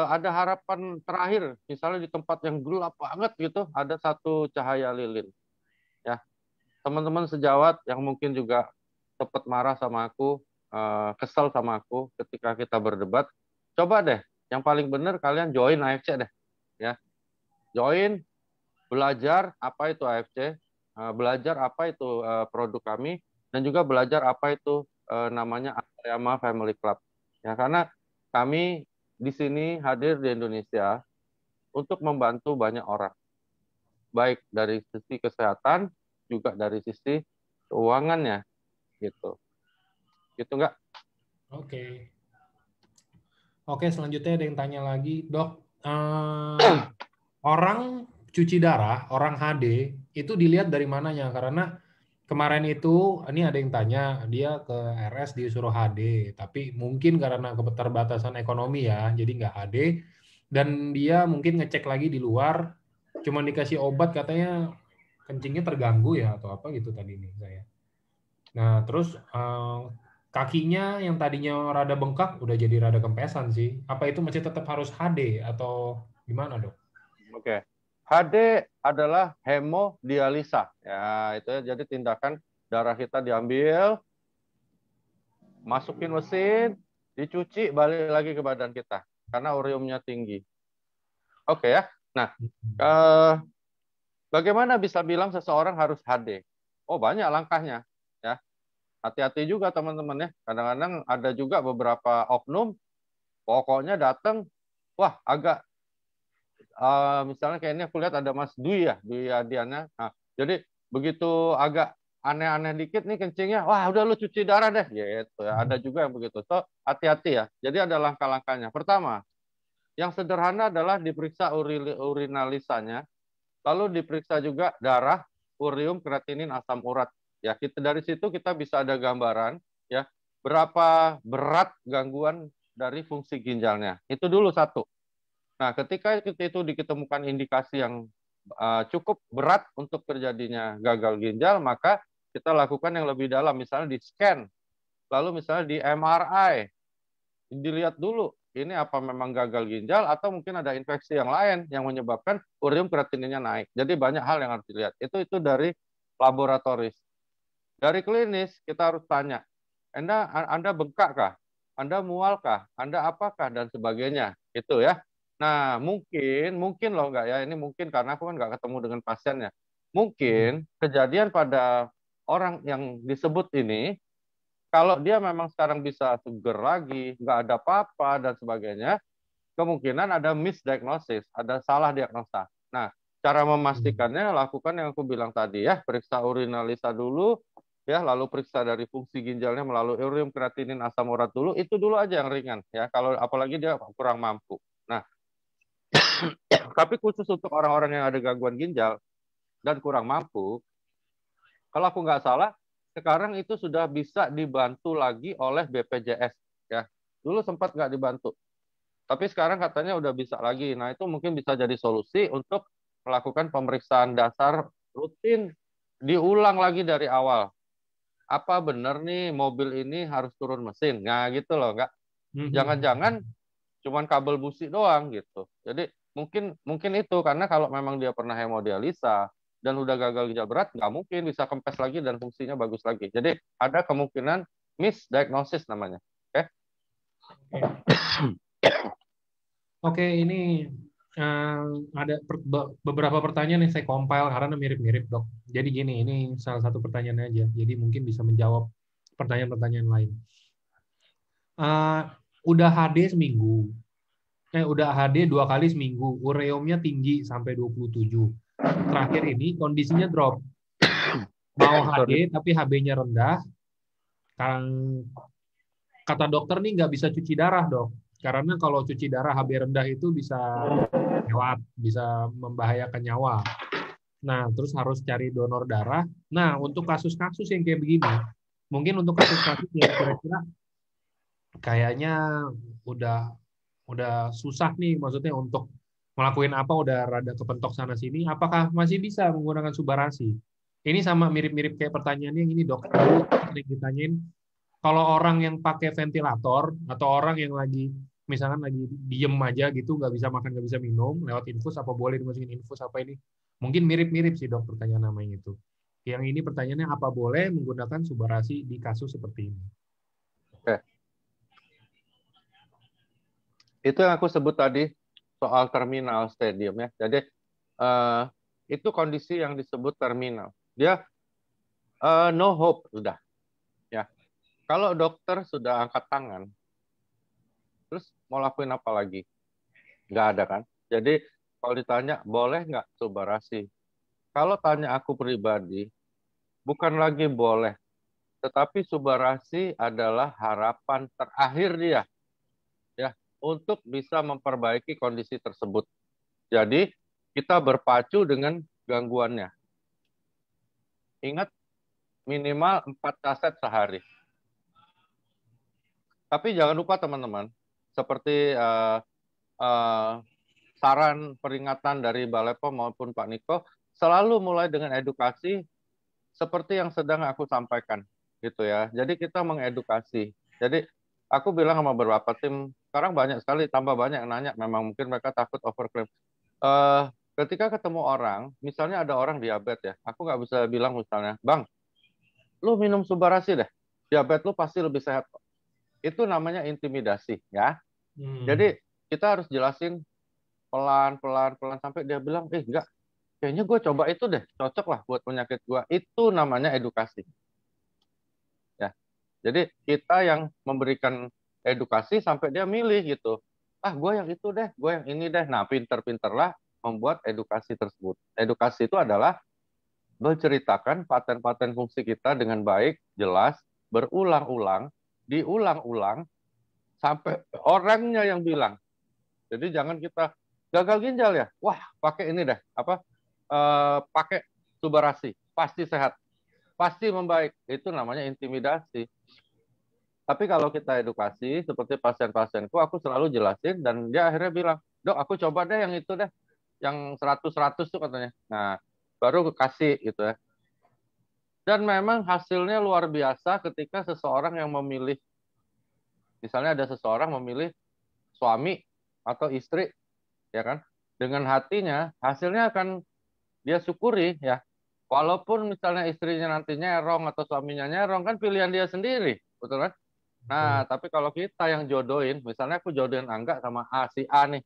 ada harapan terakhir, misalnya di tempat yang gelap banget gitu, ada satu cahaya lilin. Ya, teman-teman sejawat yang mungkin juga sempat marah sama aku, kesel sama aku ketika kita berdebat, coba deh, yang paling benar kalian join AFC deh, ya, join, belajar apa itu AFC, belajar apa itu produk kami, dan juga belajar apa itu namanya Alayama Family Club. Ya, karena kami di sini hadir di Indonesia untuk membantu banyak orang, baik dari sisi kesehatan, juga dari sisi keuangannya, gitu. Gitu nggak? Oke. Oke, selanjutnya ada yang tanya lagi, Dok. Orang cuci darah, orang HD, itu dilihat dari mananya? Karena kemarin itu, ini ada yang tanya, dia ke RS disuruh HD, tapi mungkin karena keterbatasan ekonomi ya, jadi nggak HD, dan dia mungkin ngecek lagi di luar, cuma dikasih obat katanya kencingnya terganggu ya, atau apa gitu tadi nih saya. Nah, terus kakinya yang tadinya rada bengkak, udah jadi rada kempesan sih. Apa itu masih tetap harus HD atau gimana, Dok? Oke. HD adalah hemodialisa. Ya, itu ya, jadi tindakan darah kita diambil, masukin mesin, dicuci, balik lagi ke badan kita. Karena uriumnya tinggi. Oke ya. Nah, eh, bagaimana bisa bilang seseorang harus HD? Oh, banyak langkahnya. Ya, hati-hati juga teman-teman ya. Kadang-kadang ada juga beberapa oknum, pokoknya datang, wah agak misalnya kayak ini aku lihat ada Mas Dwi ya, Dwi Adiana. Nah, jadi begitu agak aneh-aneh dikit nih kencingnya, wah udah lu cuci darah deh, gitu ya. Ada juga yang begitu. So, hati-hati ya. Jadi ada langkah-langkahnya. Pertama, yang sederhana adalah diperiksa urinalisanya, lalu diperiksa juga darah, urium, kreatinin, asam urat. Ya, kita dari situ kita bisa ada gambaran ya berapa berat gangguan dari fungsi ginjalnya. Itu dulu satu. Nah, ketika itu diketemukan indikasi yang cukup berat untuk terjadinya gagal ginjal, maka kita lakukan yang lebih dalam, misalnya di scan, lalu misalnya di MRI, dilihat dulu ini apa memang gagal ginjal atau mungkin ada infeksi yang lain yang menyebabkan urium kreatininnya naik. Jadi banyak hal yang harus dilihat. Itu dari laboratoris. Dari klinis kita harus tanya, Anda bengkak kah? Anda mual kah? Anda apakah? Dan sebagainya. Itu ya. Nah, mungkin loh enggak ya, ini mungkin karena aku kan nggak ketemu dengan pasiennya. Mungkin kejadian pada orang yang disebut ini, kalau dia memang sekarang bisa seger lagi, nggak ada apa-apa dan sebagainya, kemungkinan ada misdiagnosis, ada salah diagnosa. Nah, cara memastikannya lakukan yang aku bilang tadi ya, periksa urinalisa dulu, ya, lalu periksa dari fungsi ginjalnya melalui urium, kreatinin, asam urat dulu, itu dulu aja yang ringan ya. Kalau apalagi dia kurang mampu. Nah, tapi khusus untuk orang-orang yang ada gangguan ginjal dan kurang mampu, kalau aku nggak salah, sekarang itu sudah bisa dibantu lagi oleh BPJS ya. Dulu sempat nggak dibantu. Tapi sekarang katanya udah bisa lagi. Nah, itu mungkin bisa jadi solusi untuk melakukan pemeriksaan dasar rutin, diulang lagi dari awal. Apa benar nih mobil ini harus turun mesin? Nah, gitu loh, nggak. Jangan-jangan cuman kabel busi doang gitu. Jadi mungkin mungkin itu karena kalau memang dia pernah hemodialisa dan udah gagal ginjal berat, nggak mungkin bisa kempes lagi dan fungsinya bagus lagi. Jadi ada kemungkinan misdiagnosis namanya. Oke? Oke, ini Ada beberapa pertanyaan yang saya compile karena mirip-mirip, Dok. Jadi gini, ini salah satu pertanyaan aja. Jadi mungkin bisa menjawab pertanyaan-pertanyaan lain. Eh, udah HD seminggu. Udah HD 2 kali seminggu. Ureumnya tinggi sampai 27. Terakhir ini kondisinya drop. Mau Sorry. HD tapi HB-nya rendah. Kata dokter nih nggak bisa cuci darah, Dok. Karena kalau cuci darah HB rendah itu bisa lewat, bisa membahayakan nyawa. Nah, terus harus cari donor darah. Nah, untuk kasus-kasus yang kayak begini, mungkin untuk kasus-kasus yang kira-kira kayaknya udah udah susah nih, maksudnya untuk ngelakuin apa udah rada kepentok sana sini, apakah masih bisa menggunakan subarasi? Ini sama mirip-mirip kayak pertanyaannya yang ini, Dok. Dulu sering ditanyain kalau orang yang pakai ventilator atau orang yang lagi misalkan lagi diem aja gitu, nggak bisa makan, nggak bisa minum, lewat infus apa boleh dimasukin infus apa ini? Mungkin mirip-mirip sih, Dok, pertanyaan namanya itu. Yang ini pertanyaannya apa boleh menggunakan subarasi di kasus seperti ini? Oke. Itu yang aku sebut tadi soal terminal stadium ya. Jadi itu kondisi yang disebut terminal. Dia no hope sudah. Ya. Kalau dokter sudah angkat tangan, terus mau lakuin apa lagi? Nggak ada kan? Jadi kalau ditanya boleh nggak subarasi? Kalau tanya aku pribadi, bukan lagi boleh, tetapi subarasi adalah harapan terakhir dia ya untuk bisa memperbaiki kondisi tersebut. Jadi kita berpacu dengan gangguannya. Ingat minimal 4 kaset sehari. Tapi jangan lupa teman-teman, seperti saran peringatan dari Balai POM maupun Pak Niko, selalu mulai dengan edukasi seperti yang sedang aku sampaikan, gitu ya. Jadi kita mengedukasi. Jadi aku bilang sama beberapa tim, sekarang banyak sekali, tambah banyak yang nanya, memang mungkin mereka takut overclaim. Ketika ketemu orang, misalnya ada orang diabetes ya, aku nggak bisa bilang misalnya, Bang, lu minum Subarasi deh, diabetes lu pasti lebih sehat. Itu namanya intimidasi ya. Jadi kita harus jelasin pelan-pelan sampai dia bilang, enggak, kayaknya gue coba itu deh, cocok lah buat penyakit gue. Itu namanya edukasi. Ya, jadi kita yang memberikan edukasi sampai dia milih gitu. Ah, gue yang itu deh, gue yang ini deh. Nah, pinter-pinterlah membuat edukasi tersebut. Edukasi itu adalah menceritakan paten-paten fungsi kita dengan baik, jelas, berulang-ulang, diulang-ulang, sampai orangnya yang bilang. Jadi jangan kita gagal ginjal ya, wah pakai ini deh, pakai Subarasi, pasti sehat, pasti membaik. Itu namanya intimidasi. Tapi kalau kita edukasi, seperti pasien-pasienku, aku selalu jelasin, dan dia akhirnya bilang, Dok, aku coba deh yang itu deh, yang 100-100 tuh katanya. Nah, baru kasih gitu ya. Dan memang hasilnya luar biasa ketika seseorang yang memilih, misalnya ada seseorang memilih suami atau istri, ya kan, dengan hatinya, hasilnya akan dia syukuri ya. Walaupun misalnya istrinya nanti nyerong atau suaminya nyerong, kan pilihan dia sendiri, betul kan? Nah, tapi kalau kita yang jodohin, misalnya aku jodohin Angga sama si A nih,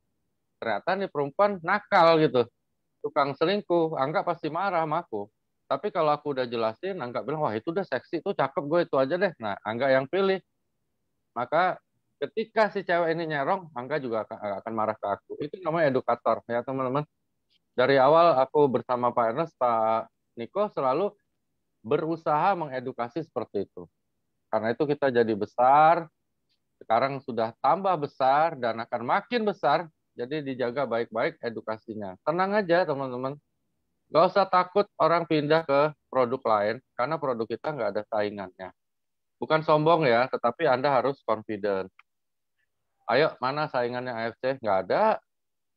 ternyata nih perempuan nakal gitu, tukang selingkuh, Angga pasti marah sama aku. Tapi kalau aku udah jelasin, Angga bilang, wah itu udah seksi, itu cakep, gue itu aja deh. Nah, Angga yang pilih. Maka ketika si cewek ini nyerong, Angga juga akan marah ke aku. Itu namanya edukator, ya teman-teman. Dari awal aku bersama Pak Ernest, Pak Niko selalu berusaha mengedukasi seperti itu. Karena itu kita jadi besar, sekarang sudah tambah besar dan akan makin besar, jadi dijaga baik-baik edukasinya. Tenang aja teman-teman, nggak usah takut orang pindah ke produk lain, karena produk kita nggak ada saingannya. Bukan sombong ya, tetapi Anda harus confident. Ayo, mana saingannya AFC? Nggak ada.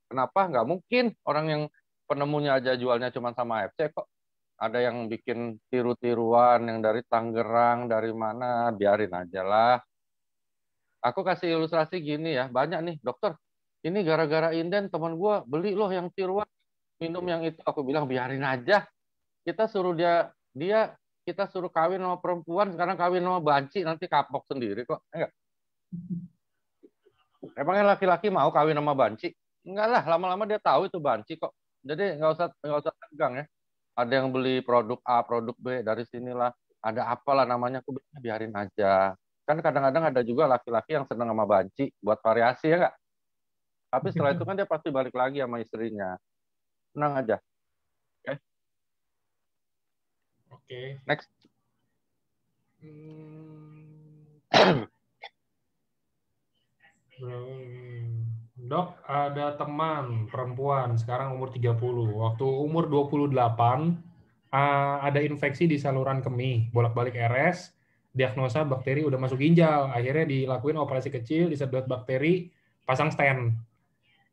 Kenapa? Nggak mungkin orang yang penemunya aja jualnya cuma sama AFC kok. Ada yang bikin tiru-tiruan, yang dari Tangerang, dari mana, biarin aja lah. Aku kasih ilustrasi gini ya, banyak nih, dokter, ini gara-gara inden teman gue beli loh yang tiruan, minum yang itu. Aku bilang biarin aja. Kita suruh dia kita suruh kawin sama perempuan, sekarang kawin sama banci, nanti kapok sendiri kok. Enggak. Emangnya laki-laki mau kawin sama banci? Enggak lah, lama-lama dia tahu itu banci kok. Jadi nggak usah tegang ya. Ada yang beli produk A, produk B dari sinilah. Ada apalah namanya, aku biarin aja. Kan kadang-kadang ada juga laki-laki yang seneng sama banci buat variasi ya nggak? Tapi setelah itu kan dia pasti balik lagi sama istrinya. Tenang aja. Oke, Oke. next. Hmm, Dok, ada teman perempuan sekarang umur 30. Waktu umur 28 ada infeksi di saluran kemih, bolak-balik RS, diagnosa bakteri udah masuk ginjal. Akhirnya dilakuin operasi kecil, disedot bakteri, pasang stent.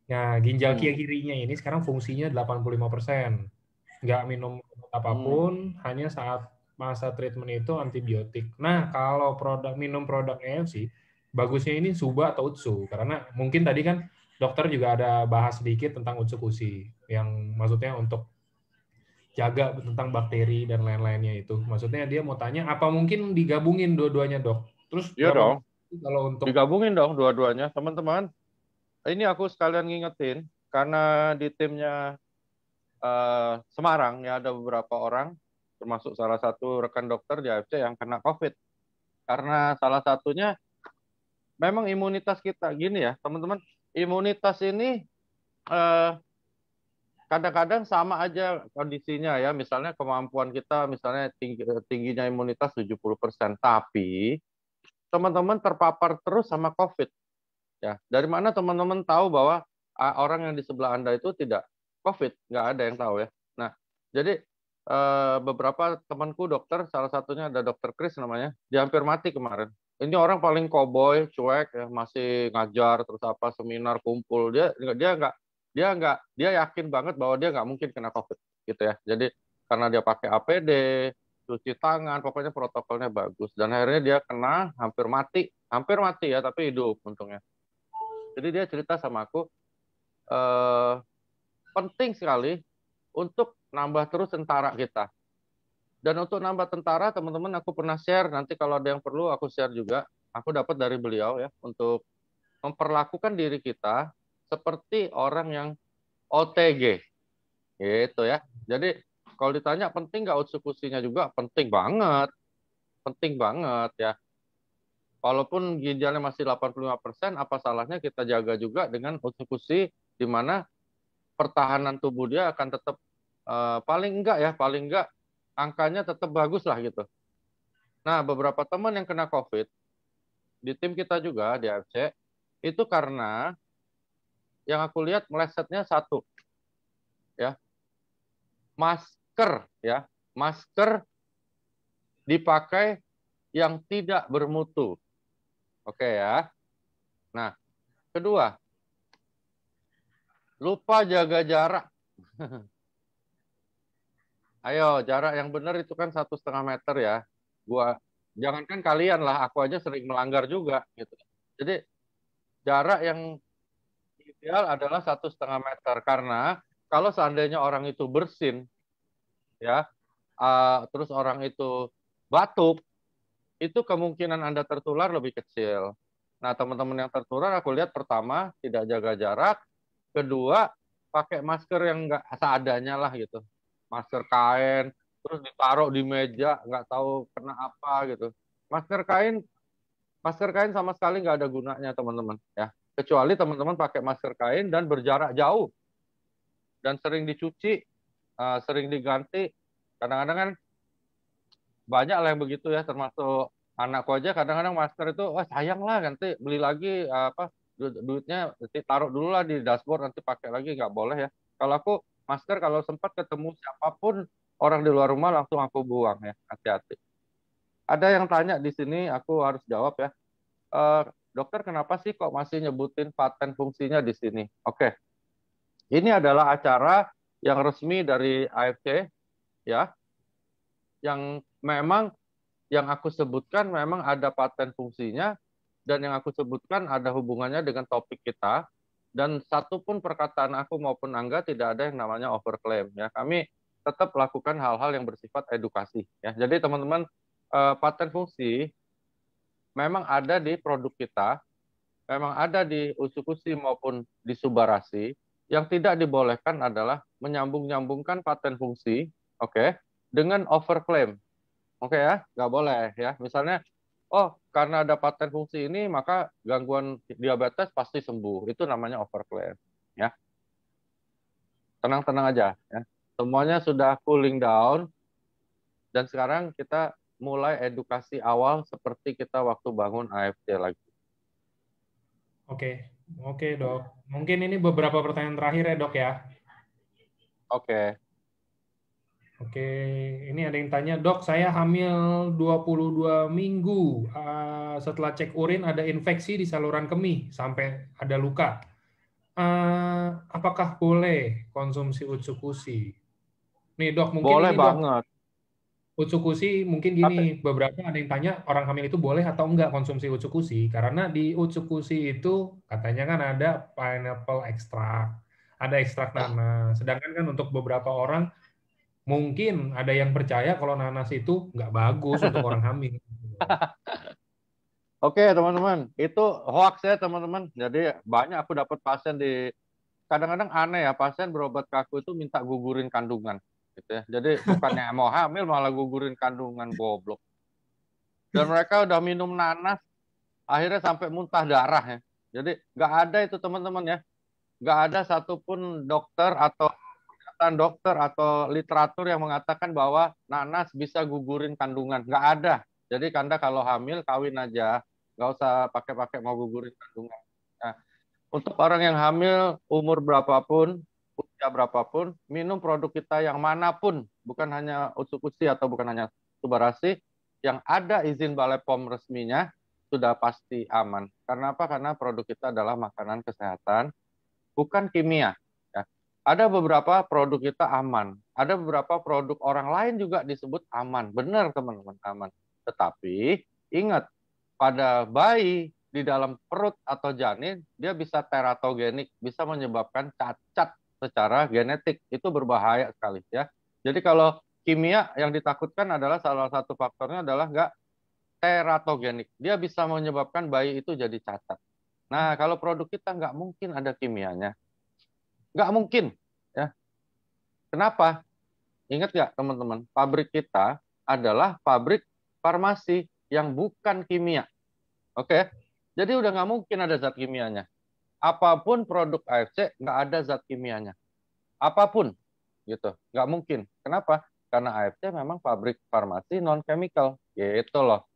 Nah, ginjal Hmm. kirinya ini sekarang fungsinya 85%. Nggak minum obat Hmm. apapun, hanya saat masa treatment itu antibiotik. Nah, kalau minum produk EFC, bagusnya ini Suba atau Utsu. Karena mungkin tadi kan dokter juga ada bahas sedikit tentang Utsukushi, yang maksudnya untuk jaga tentang bakteri dan lain-lainnya itu. Maksudnya dia mau tanya, apa mungkin digabungin dua-duanya, Dok? Terus Iya berapa dong, kalau untuk... digabungin dong dua-duanya, teman-teman. Ini aku sekalian ngingetin karena di timnya Semarang ya ada beberapa orang, termasuk salah satu rekan dokter di AFC yang kena COVID. Karena salah satunya memang imunitas kita gini ya, teman-teman. Imunitas ini eh, kadang-kadang sama aja kondisinya ya. Misalnya kemampuan kita misalnya tingginya imunitas 70%, tapi teman-teman terpapar terus sama COVID ya. Dari mana teman-teman tahu bahwa orang yang di sebelah Anda itu tidak COVID? Nggak ada yang tahu ya. Nah, jadi beberapa temanku dokter, salah satunya ada dokter Chris namanya, dia hampir mati kemarin. Ini orang paling koboi, cuek ya, masih ngajar terus apa seminar kumpul. Dia yakin banget bahwa dia nggak mungkin kena COVID gitu ya. Jadi karena dia pakai APD, cuci tangan, pokoknya protokolnya bagus. Dan akhirnya dia kena hampir mati ya, tapi hidup untungnya. Jadi dia cerita sama aku, eh, penting sekali untuk nambah terus tentara kita. Dan untuk nambah tentara, teman-teman aku pernah share, nanti kalau ada yang perlu aku share juga. Aku dapat dari beliau ya, untuk memperlakukan diri kita seperti orang yang OTG. Gitu ya. Jadi kalau ditanya penting nggak eksekusinya juga, penting banget ya. Walaupun ginjalnya masih 85%, apa salahnya kita jaga juga dengan eksekusi di mana pertahanan tubuh dia akan tetap paling enggak angkanya tetap bagus lah gitu. Nah, beberapa teman yang kena COVID di tim kita juga di AFC itu karena yang aku lihat melesetnya satu ya, masker ya, masker dipakai yang tidak bermutu. Oke ya. Nah, kedua, lupa jaga jarak. Ayo, jarak yang benar itu kan 1,5 meter ya. Jangankan kalian lah, aku aja sering melanggar juga gitu. Jadi jarak yang ideal adalah 1,5 meter karena kalau seandainya orang itu bersin ya, terus orang itu batuk, itu kemungkinan Anda tertular lebih kecil. Nah, teman-teman yang tertular aku lihat pertama tidak jaga jarak, kedua pakai masker yang nggak seadanya lah gitu, masker kain, terus ditaruh di meja nggak tahu kena apa gitu. Masker kain masker kain sama sekali nggak ada gunanya teman-teman ya, kecuali teman-teman pakai masker kain dan berjarak jauh dan sering dicuci, sering diganti. Kadang-kadang kan banyak lah yang begitu ya, termasuk anakku aja kadang-kadang masker itu, wah sayang lah nanti beli lagi, apa duitnya taruh dulu lah di dashboard nanti pakai lagi, nggak boleh ya. Kalau aku masker kalau sempat ketemu siapapun orang di luar rumah langsung aku buang ya, hati-hati. Ada yang tanya di sini, aku harus jawab ya. Eh, Dokter kenapa sih kok masih nyebutin paten fungsinya di sini? Oke, ini adalah acara yang resmi dari AFC ya, yang memang yang aku sebutkan memang ada paten fungsinya dan yang aku sebutkan ada hubungannya dengan topik kita, dan satu pun perkataan aku maupun Angga tidak ada yang namanya overclaim ya. Kami tetap lakukan hal-hal yang bersifat edukasi ya. Jadi teman-teman, paten fungsi memang ada di produk kita, memang ada di Utsukushi maupun di Subarasi. Yang tidak dibolehkan adalah menyambung-nyambungkan paten fungsi, oke, dengan overclaim. Oke ya, nggak boleh ya. Misalnya, oh karena ada paten fungsi ini maka gangguan diabetes pasti sembuh. Itu namanya overclaim. Ya, tenang-tenang aja. Ya. Semuanya sudah cooling down dan sekarang kita mulai edukasi awal seperti kita waktu bangun AFC lagi. Oke, oke dok. Mungkin ini beberapa pertanyaan terakhir ya dok ya. Oke, Oke, ini ada yang tanya, dok, saya hamil 22 minggu. Setelah cek urin ada infeksi di saluran kemih sampai ada luka. Apakah boleh konsumsi Utsukushi? Nih dok, mungkin boleh ini dok, banget. Utsukushi mungkin Tapi gini, beberapa ada yang tanya orang hamil itu boleh atau enggak konsumsi Utsukushi, karena di Utsukushi itu katanya kan ada pineapple extract, ada ekstrak nanas, sedangkan kan untuk beberapa orang mungkin ada yang percaya kalau nanas itu nggak bagus untuk orang hamil. oke teman-teman, itu hoax ya teman-teman. Jadi banyak aku dapat pasien di kadang-kadang aneh ya, pasien berobat ke aku itu minta gugurin kandungan gitu ya. Jadi bukannya mau hamil malah gugurin kandungan, goblok. Dan mereka udah minum nanas akhirnya sampai muntah darah ya. Jadi nggak ada itu teman-teman ya. Nggak ada satupun dokter atau dokter atau literatur yang mengatakan bahwa nanas bisa gugurin kandungan. Nggak ada. Jadi Anda kalau hamil kawin aja, nggak usah pakai-pakai mau gugurin kandungan. Nah, untuk orang yang hamil umur berapapun, usia berapapun, minum produk kita yang manapun, bukan hanya Utsukushi atau bukan hanya Subarasi, yang ada izin Balai POM resminya sudah pasti aman. Karena apa? Karena produk kita adalah makanan kesehatan, bukan kimia. Ya. Ada beberapa produk kita aman, ada beberapa produk orang lain juga disebut aman. Benar teman-teman, aman. Tetapi ingat, pada bayi di dalam perut atau janin, dia bisa teratogenik, bisa menyebabkan cacat secara genetik. Itu berbahaya sekali ya. Jadi kalau kimia yang ditakutkan adalah salah satu faktornya adalah nggak teratogenik. Dia bisa menyebabkan bayi itu jadi cacat. Nah, kalau produk kita nggak mungkin ada kimianya. Nggak mungkin. Ya. Kenapa? Ingat nggak teman-teman? Pabrik kita adalah pabrik farmasi yang bukan kimia. Oke? Jadi udah nggak mungkin ada zat kimianya. Apapun produk AFC nggak ada zat kimianya. Apapun gitu, nggak mungkin. Kenapa? Karena AFC memang pabrik farmasi non chemical, gitu loh.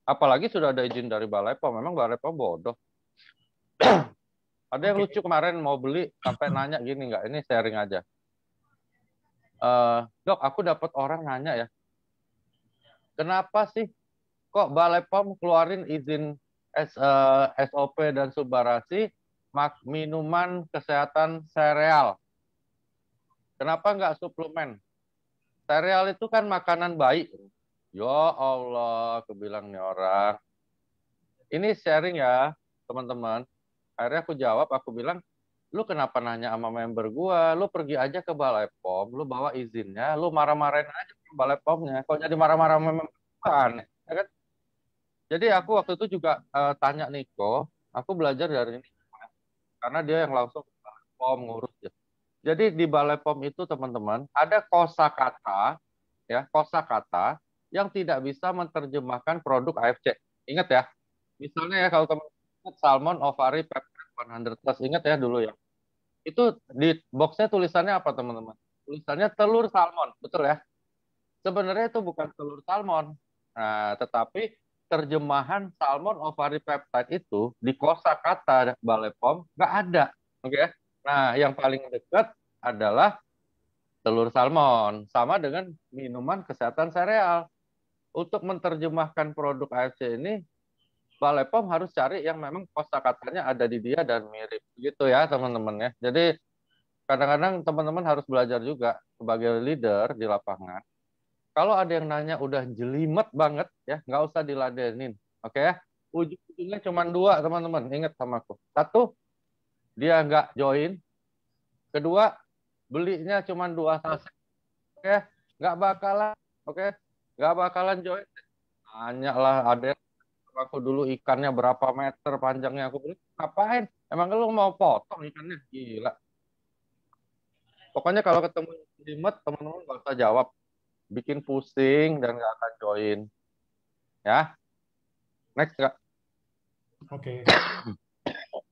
Apalagi sudah ada izin dari Balai POM, memang Balai POM bodoh. Ada yang Oke, lucu kemarin mau beli sampai nanya gini nggak? Ini sharing aja. Dok, aku dapat orang nanya ya, kenapa sih kok Balai POM keluarin izin SOP dan Subarasi minuman kesehatan sereal? Kenapa nggak suplemen? Sereal itu kan makanan bayi. Ya Allah, aku bilang nih orang. Ini sharing ya, teman-teman. Akhirnya aku jawab, aku bilang, lu kenapa nanya sama member gua? Lu pergi aja ke Balai POM, lu bawa izinnya, lu marah-marahin aja ke Balai POM-nya. Kok jadi marah-marah sama member gua, aneh, ya kan? Jadi aku waktu itu juga tanya Niko, aku belajar dari ini karena dia yang langsung ke Balai POM ngurus ya. Jadi di Balai POM itu teman-teman ada kosakata ya, kosakata yang tidak bisa menerjemahkan produk AFC. Ingat ya. Misalnya ya kalau teman-teman ingat salmon ovari peptide 100 plus, ingat ya dulu ya. Itu di boxnya tulisannya apa teman-teman? Tulisannya telur salmon, betul ya? Sebenarnya itu bukan telur salmon. Nah, tetapi terjemahan salmon ovari peptide itu di kosakata Balai POM nggak ada. Oke ya? Nah, yang paling dekat adalah telur salmon sama dengan minuman kesehatan sereal. Untuk menerjemahkan produk AFC ini Balai POM harus cari yang memang kosakatanya ada di dia dan mirip gitu ya teman-teman ya. Jadi kadang-kadang teman-teman harus belajar juga sebagai leader di lapangan. Kalau ada yang nanya udah jelimet banget ya, nggak usah diladenin. Oke ya. Ujung-ujungnya cuma dua teman-teman. Ingat sama aku. Satu, dia nggak join. Kedua, belinya cuma dua saset. Oke, nggak bakalan. Oke, nggak bakalan join. Tanya lah ada aku dulu ikannya berapa meter panjangnya. Aku bilang, ngapain? Emang lu mau potong ikannya? Gila. Pokoknya kalau ketemu jimat, teman-teman gak usah jawab. Bikin pusing dan gak akan join. Ya, next Kak. Oke.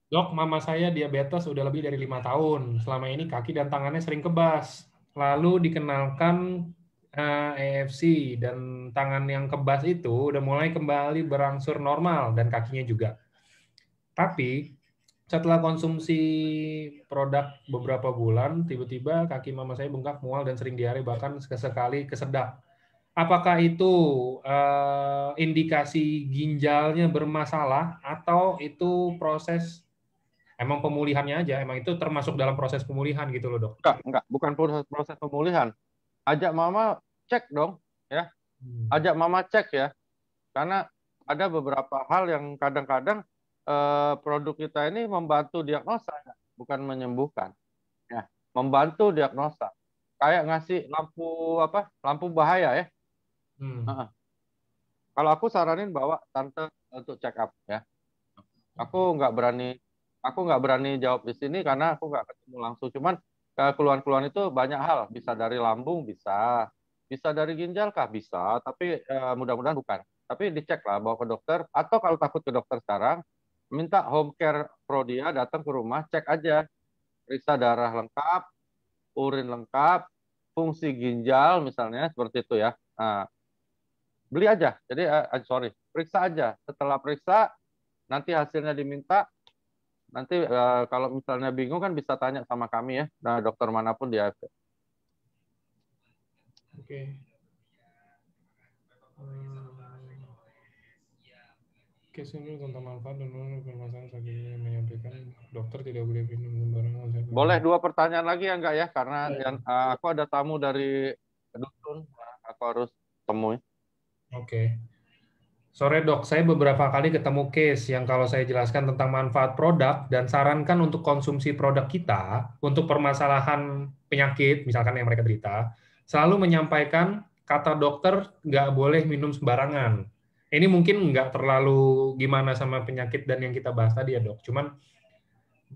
Dok, mama saya diabetes udah lebih dari 5 tahun. Selama ini kaki dan tangannya sering kebas. Lalu dikenalkan EFC dan tangan yang kebas itu udah mulai kembali berangsur normal dan kakinya juga. Tapi setelah konsumsi produk beberapa bulan, tiba-tiba kaki mama saya bengkak, mual, dan sering diare, bahkan sesekali kesedak. Apakah itu indikasi ginjalnya bermasalah atau itu proses emang pemulihannya aja? Emang itu termasuk dalam proses pemulihan gitu loh, Dok? Enggak, bukan proses pemulihan. Ajak mama cek dong, ya. Ajak mama cek ya, karena ada beberapa hal yang kadang-kadang produk kita ini membantu diagnosa, bukan menyembuhkan. Ya, membantu diagnosa. Kayak ngasih lampu apa? Lampu bahaya ya. Hmm. Heeh. Kalau aku saranin bawa tante untuk check up ya. Aku nggak berani jawab di sini karena aku nggak ketemu langsung. Cuman keluhan-keluhan itu banyak hal. Bisa dari lambung, bisa dari ginjal kah, bisa. Tapi mudah-mudahan bukan. Tapi dicek lah, bawa ke dokter. Atau kalau takut ke dokter sekarang, minta home care pro dia datang ke rumah, cek aja, periksa darah lengkap, urin lengkap, fungsi ginjal misalnya seperti itu ya. Nah, beli aja. Jadi sorry, periksa aja. Setelah periksa, nanti hasilnya diminta. Nanti kalau misalnya bingung kan bisa tanya sama kami ya. Nah, dokter manapun di AFC. Oke. Case ini tentang manfaat dan permasalahan sakit menyampaikan dokter tidak boleh minum sembarangan. Boleh dua pertanyaan lagi ya enggak ya? Karena yang, aku ada tamu dari dusun, aku harus temui. Oke. Sore dok, saya beberapa kali ketemu case yang kalau saya jelaskan tentang manfaat produk dan sarankan untuk konsumsi produk kita untuk permasalahan penyakit, misalkan yang mereka derita, selalu menyampaikan kata dokter nggak boleh minum sembarangan. Ini mungkin nggak terlalu gimana sama penyakit dan yang kita bahas tadi ya dok, cuman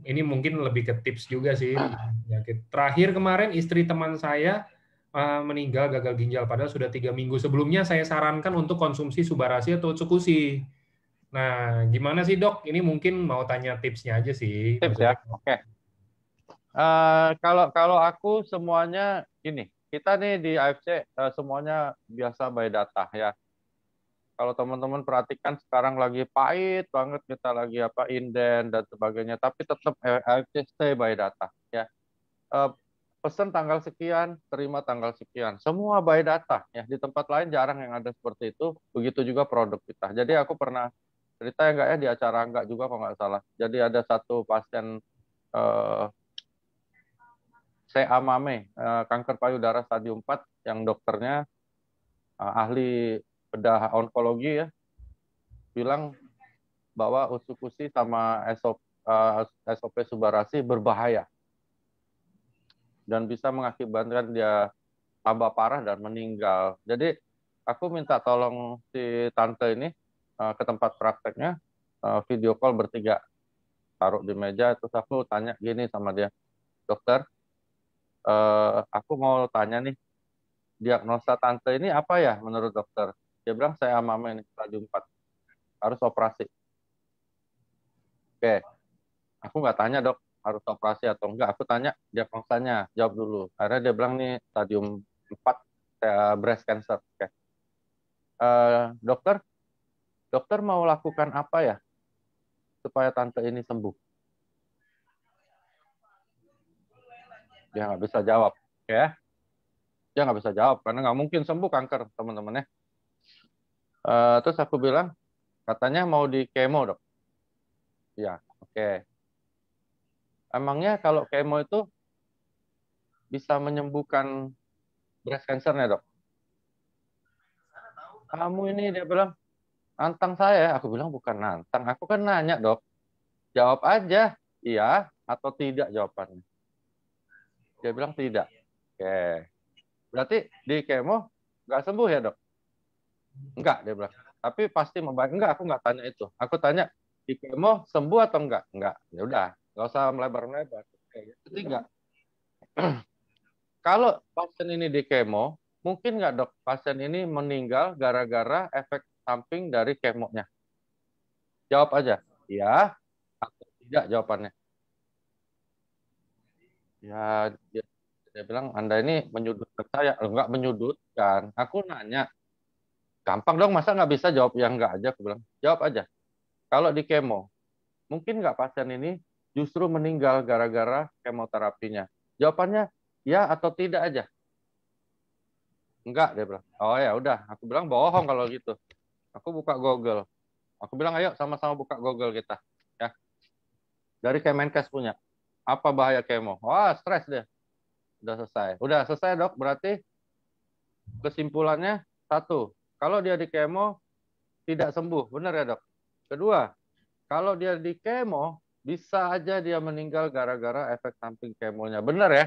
ini mungkin lebih ke tips juga sih. Penyakit. Terakhir kemarin istri teman saya meninggal gagal ginjal, padahal sudah 3 minggu sebelumnya saya sarankan untuk konsumsi Subarasi atau Tsukushi. Nah, gimana sih dok? Ini mungkin mau tanya tipsnya aja sih. Tips ya. Maksudnya, Oke. Kalau kalau aku semuanya gini, kita nih di AFC semuanya biasa by data ya. Kalau teman-teman perhatikan sekarang lagi pahit banget, kita lagi apa inden dan sebagainya, tapi tetap AFC stay by data ya. Eh, Pesan tanggal sekian, terima tanggal sekian. Semua by data ya. Di tempat lain jarang yang ada seperti itu. Begitu juga produk kita. Jadi aku pernah cerita ya enggak ya di acara enggak juga kalau nggak salah. Jadi ada satu pasien eh, CA Mame, kanker payudara stadium 4 yang dokternya ahli bedah onkologi ya, bilang bahwa usukusi sama SOP Subarasi berbahaya dan bisa mengakibatkan dia tambah parah dan meninggal. Jadi aku minta tolong si tante ini ke tempat prakteknya, video call bertiga, taruh di meja, terus aku tanya gini sama dia, dokter, aku mau tanya nih, diagnosa tante ini apa ya menurut dokter? Dia bilang saya mama ini stadium 4, harus operasi. Oke, aku nggak tanya dok harus operasi atau enggak, aku tanya diagnosanya, jawab dulu. Akhirnya dia bilang nih stadium 4 breast cancer. Oke. Dokter, dokter mau lakukan apa ya supaya tante ini sembuh? Dia nggak bisa jawab. Oke, dia nggak bisa jawab karena nggak mungkin sembuh kanker teman-teman ya. Terus aku bilang, katanya mau di kemo dok. Ya, oke. Emangnya kalau kemo itu bisa menyembuhkan breast cancer-nya dok? Kamu ini dia bilang nantang saya. Aku bilang bukan nantang. Aku kan nanya dok. Jawab aja. Iya atau tidak jawabannya. Dia bilang tidak. Oke. Berarti di kemo nggak sembuh ya dok? Enggak, dia bilang. Tapi pasti membaik. Enggak, aku nggak tanya itu. Aku tanya, di kemo sembuh atau enggak? Enggak. Ya udah, nggak usah melebar-melebar. Oke. Ketiga, kalau pasien ini di kemo, mungkin nggak dok, pasien ini meninggal gara-gara efek samping dari kemonya? Jawab aja. Ya atau tidak jawabannya. Ya, dia bilang, Anda ini menyudutkan saya. Loh, nggak menyudutkan. Aku nanya, gampang dong, masa nggak bisa jawab yang nggak aja? Aku bilang, jawab aja. Kalau di kemo, mungkin nggak pasien ini justru meninggal gara-gara kemoterapinya? Jawabannya, ya atau tidak aja. Enggak, dia bilang. Oh ya udah, aku bilang bohong kalau gitu. Aku buka Google. Aku bilang, ayo sama-sama buka Google kita. Ya, dari Kemenkes punya. Apa bahaya kemo? Wah, stres deh. Udah selesai. Udah selesai, dok. Berarti kesimpulannya satu, kalau dia di kemo tidak sembuh, benar ya dok? Kedua, kalau dia di kemo bisa aja dia meninggal gara-gara efek samping kemonya, benar ya?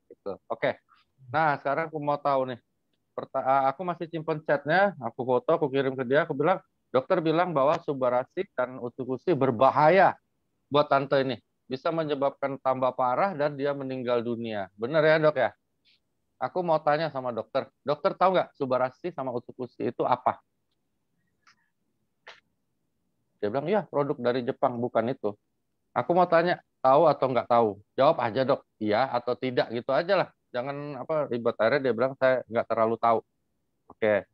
Gitu. Oke. Nah sekarang aku mau tahu nih, aku masih simpen chatnya, aku foto, aku kirim ke dia, aku bilang, dokter bilang bahwa subarasik dan utukusi berbahaya buat tante ini, bisa menyebabkan tambah parah dan dia meninggal dunia, benar ya dok ya? Aku mau tanya sama dokter. Dokter tahu nggak Subarashi sama Utukushi itu apa? Dia bilang, iya produk dari Jepang, bukan itu. Aku mau tanya, tahu atau nggak tahu? Jawab aja dok, iya atau tidak gitu aja lah. Jangan apa ribet akhirnya dia bilang saya nggak terlalu tahu. Oke,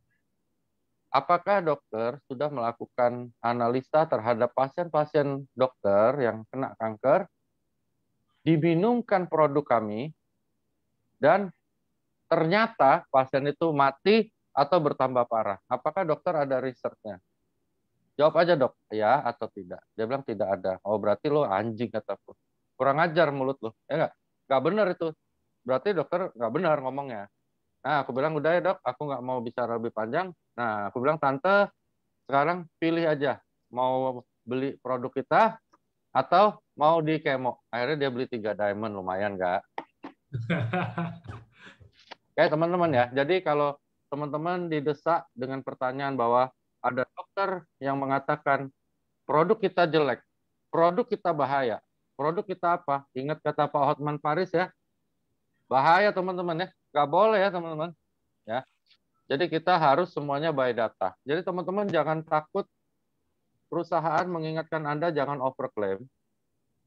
apakah dokter sudah melakukan analisa terhadap pasien-pasien dokter yang kena kanker, diminumkan produk kami, dan ternyata pasien itu mati atau bertambah parah? Apakah dokter ada risetnya? Jawab aja dok, ya atau tidak. Dia bilang tidak ada. Oh berarti lo anjing kataku. Kurang ajar mulut lo. Ya nggak? Nggak benar itu. Berarti dokter nggak benar ngomongnya. Nah aku bilang udah ya dok, aku nggak mau bicara lebih panjang. Nah aku bilang tante sekarang pilih aja. Mau beli produk kita atau mau di kemo. Akhirnya dia beli 3 diamond, lumayan nggak? Kayak teman-teman ya. Jadi kalau teman-teman didesak dengan pertanyaan bahwa ada dokter yang mengatakan produk kita jelek, produk kita bahaya, produk kita apa? Ingat kata Pak Hotman Paris ya, bahaya teman-teman ya, nggak boleh ya teman-teman. Ya, jadi kita harus semuanya by data. Jadi teman-teman jangan takut perusahaan mengingatkan Anda jangan overclaim,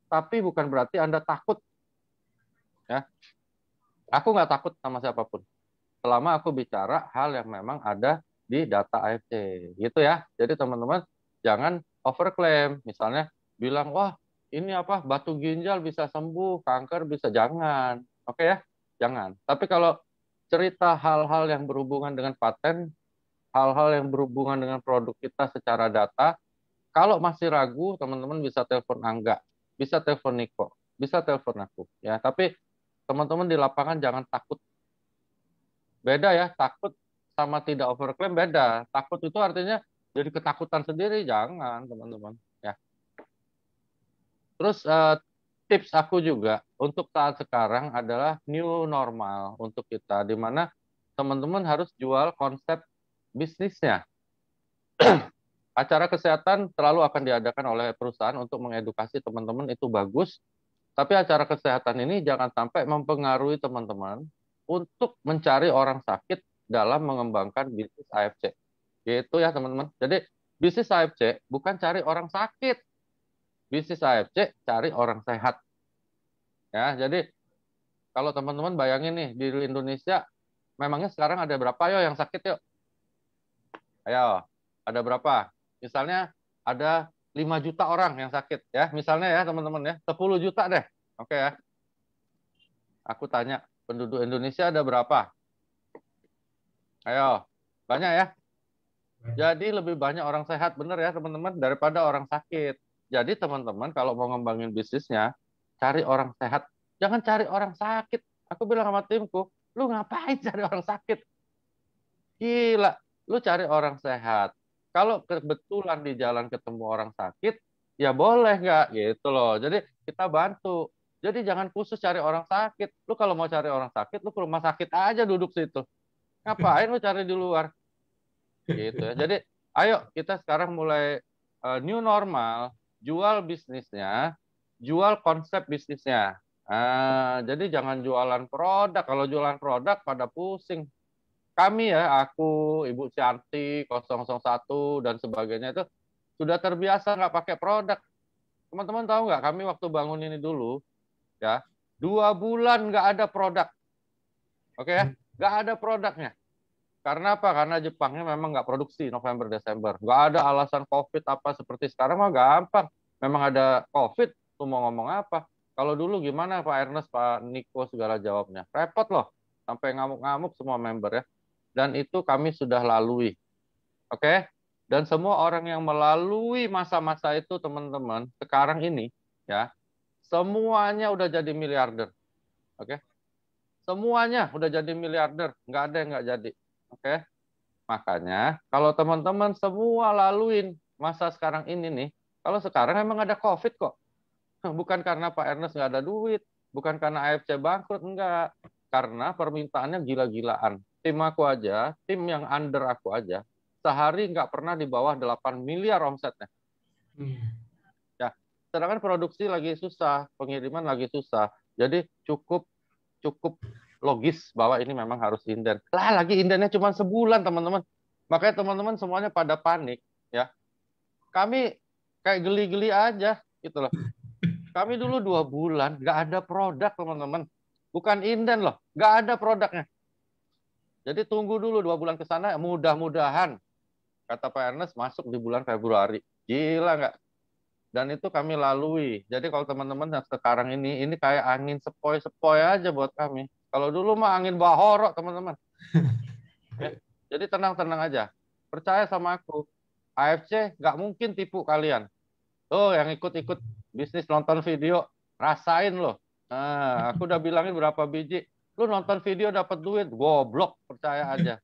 tapi bukan berarti Anda takut. Ya, aku nggak takut sama siapapun. Selama aku bicara hal yang memang ada di data AFC, gitu ya. Jadi teman-teman jangan overclaim. Misalnya bilang, wah ini apa batu ginjal bisa sembuh, kanker bisa, jangan. Oke ya, jangan. Tapi kalau cerita hal-hal yang berhubungan dengan paten, hal-hal yang berhubungan dengan produk kita secara data, kalau masih ragu, teman-teman bisa telepon Angga, bisa telepon Niko, bisa telepon aku. Ya, tapi teman-teman di lapangan jangan takut. Beda ya, takut sama tidak overclaim beda. Takut itu artinya jadi ketakutan sendiri, jangan teman-teman. Ya. Terus tips aku juga untuk saat sekarang adalah new normal untuk kita, di mana teman-teman harus jual konsep bisnisnya. Acara kesehatan selalu akan diadakan oleh perusahaan untuk mengedukasi teman-teman, itu bagus. Tapi acara kesehatan ini jangan sampai mempengaruhi teman-teman untuk mencari orang sakit dalam mengembangkan bisnis AFC. Gitu ya teman-teman. Jadi bisnis AFC bukan cari orang sakit. Bisnis AFC cari orang sehat. Ya, jadi kalau teman-teman bayangin nih di Indonesia, memangnya sekarang ada berapa yo yang sakit yuk? Ayo, ada berapa? Misalnya ada 5 juta orang yang sakit ya. Misalnya ya teman-teman ya, 10 juta deh. Oke ya. Aku tanya, penduduk Indonesia ada berapa? Ayo, banyak ya? Jadi lebih banyak orang sehat, bener ya teman-teman, daripada orang sakit. Jadi teman-teman kalau mau ngembangin bisnisnya, cari orang sehat. Jangan cari orang sakit. Aku bilang sama timku, lu ngapain cari orang sakit? Gila, lu cari orang sehat. Kalau kebetulan di jalan ketemu orang sakit, ya boleh nggak gitu loh. Jadi kita bantu. Jadi jangan khusus cari orang sakit. Lu kalau mau cari orang sakit, lu ke rumah sakit aja duduk situ. Ngapain lu cari di luar? Gitu ya. Jadi Ayo kita sekarang mulai new normal, jual bisnisnya, jual konsep bisnisnya. Jadi jangan jualan produk. Kalau jualan produk pada pusing. Kami ya, aku, Ibu Cianti, 001, dan sebagainya itu sudah terbiasa nggak pakai produk. Teman-teman tahu nggak, kami waktu bangun ini dulu, ya, 2 bulan nggak ada produk. Oke ya, nggak ada produknya. Karena apa? Karena Jepangnya memang nggak produksi November Desember. Nggak ada alasan COVID apa seperti sekarang mah gampang. Memang ada COVID, tuh mau ngomong apa? Kalau dulu gimana Pak Ernest, Pak Niko segala jawabnya. Repot loh, sampai ngamuk-ngamuk semua member ya. Dan itu kami sudah lalui. Oke? Dan semua orang yang melalui masa-masa itu teman-teman, sekarang ini ya, semuanya udah jadi miliarder. Oke? Semuanya udah jadi miliarder, nggak ada yang nggak jadi. Oke? Makanya kalau teman-teman semua laluin masa sekarang ini nih, kalau sekarang emang ada COVID kok. Bukan karena Pak Ernest nggak ada duit, bukan karena AFC bangkrut, enggak. Karena permintaannya gila-gilaan. Tim aku aja, tim yang under aku aja, sehari nggak pernah di bawah 8 miliar omsetnya. Ya, sedangkan produksi lagi susah, pengiriman lagi susah. Jadi cukup cukup logis bahwa ini memang harus inden. Lah, lagi indennya cuma sebulan, teman-teman. Makanya teman-teman semuanya pada panik, ya. Kami kayak geli-geli aja, gitu loh. Kami dulu 2 bulan nggak ada produk, teman-teman. Bukan inden loh, nggak ada produknya. Jadi tunggu dulu 2 bulan ke sana, mudah-mudahan, kata Pak Ernest, masuk di bulan Februari. Gila nggak? Dan itu kami lalui. Jadi kalau teman-teman yang sekarang ini kayak angin sepoi-sepoi aja buat kami. Kalau dulu mah angin bahorok, teman-teman. Ya. Jadi tenang-tenang aja. Percaya sama aku. AFC nggak mungkin tipu kalian. Tuh yang ikut-ikut bisnis nonton video, rasain loh. Nah, aku udah bilangin berapa biji. Lu nonton video dapat duit, goblok, percaya aja.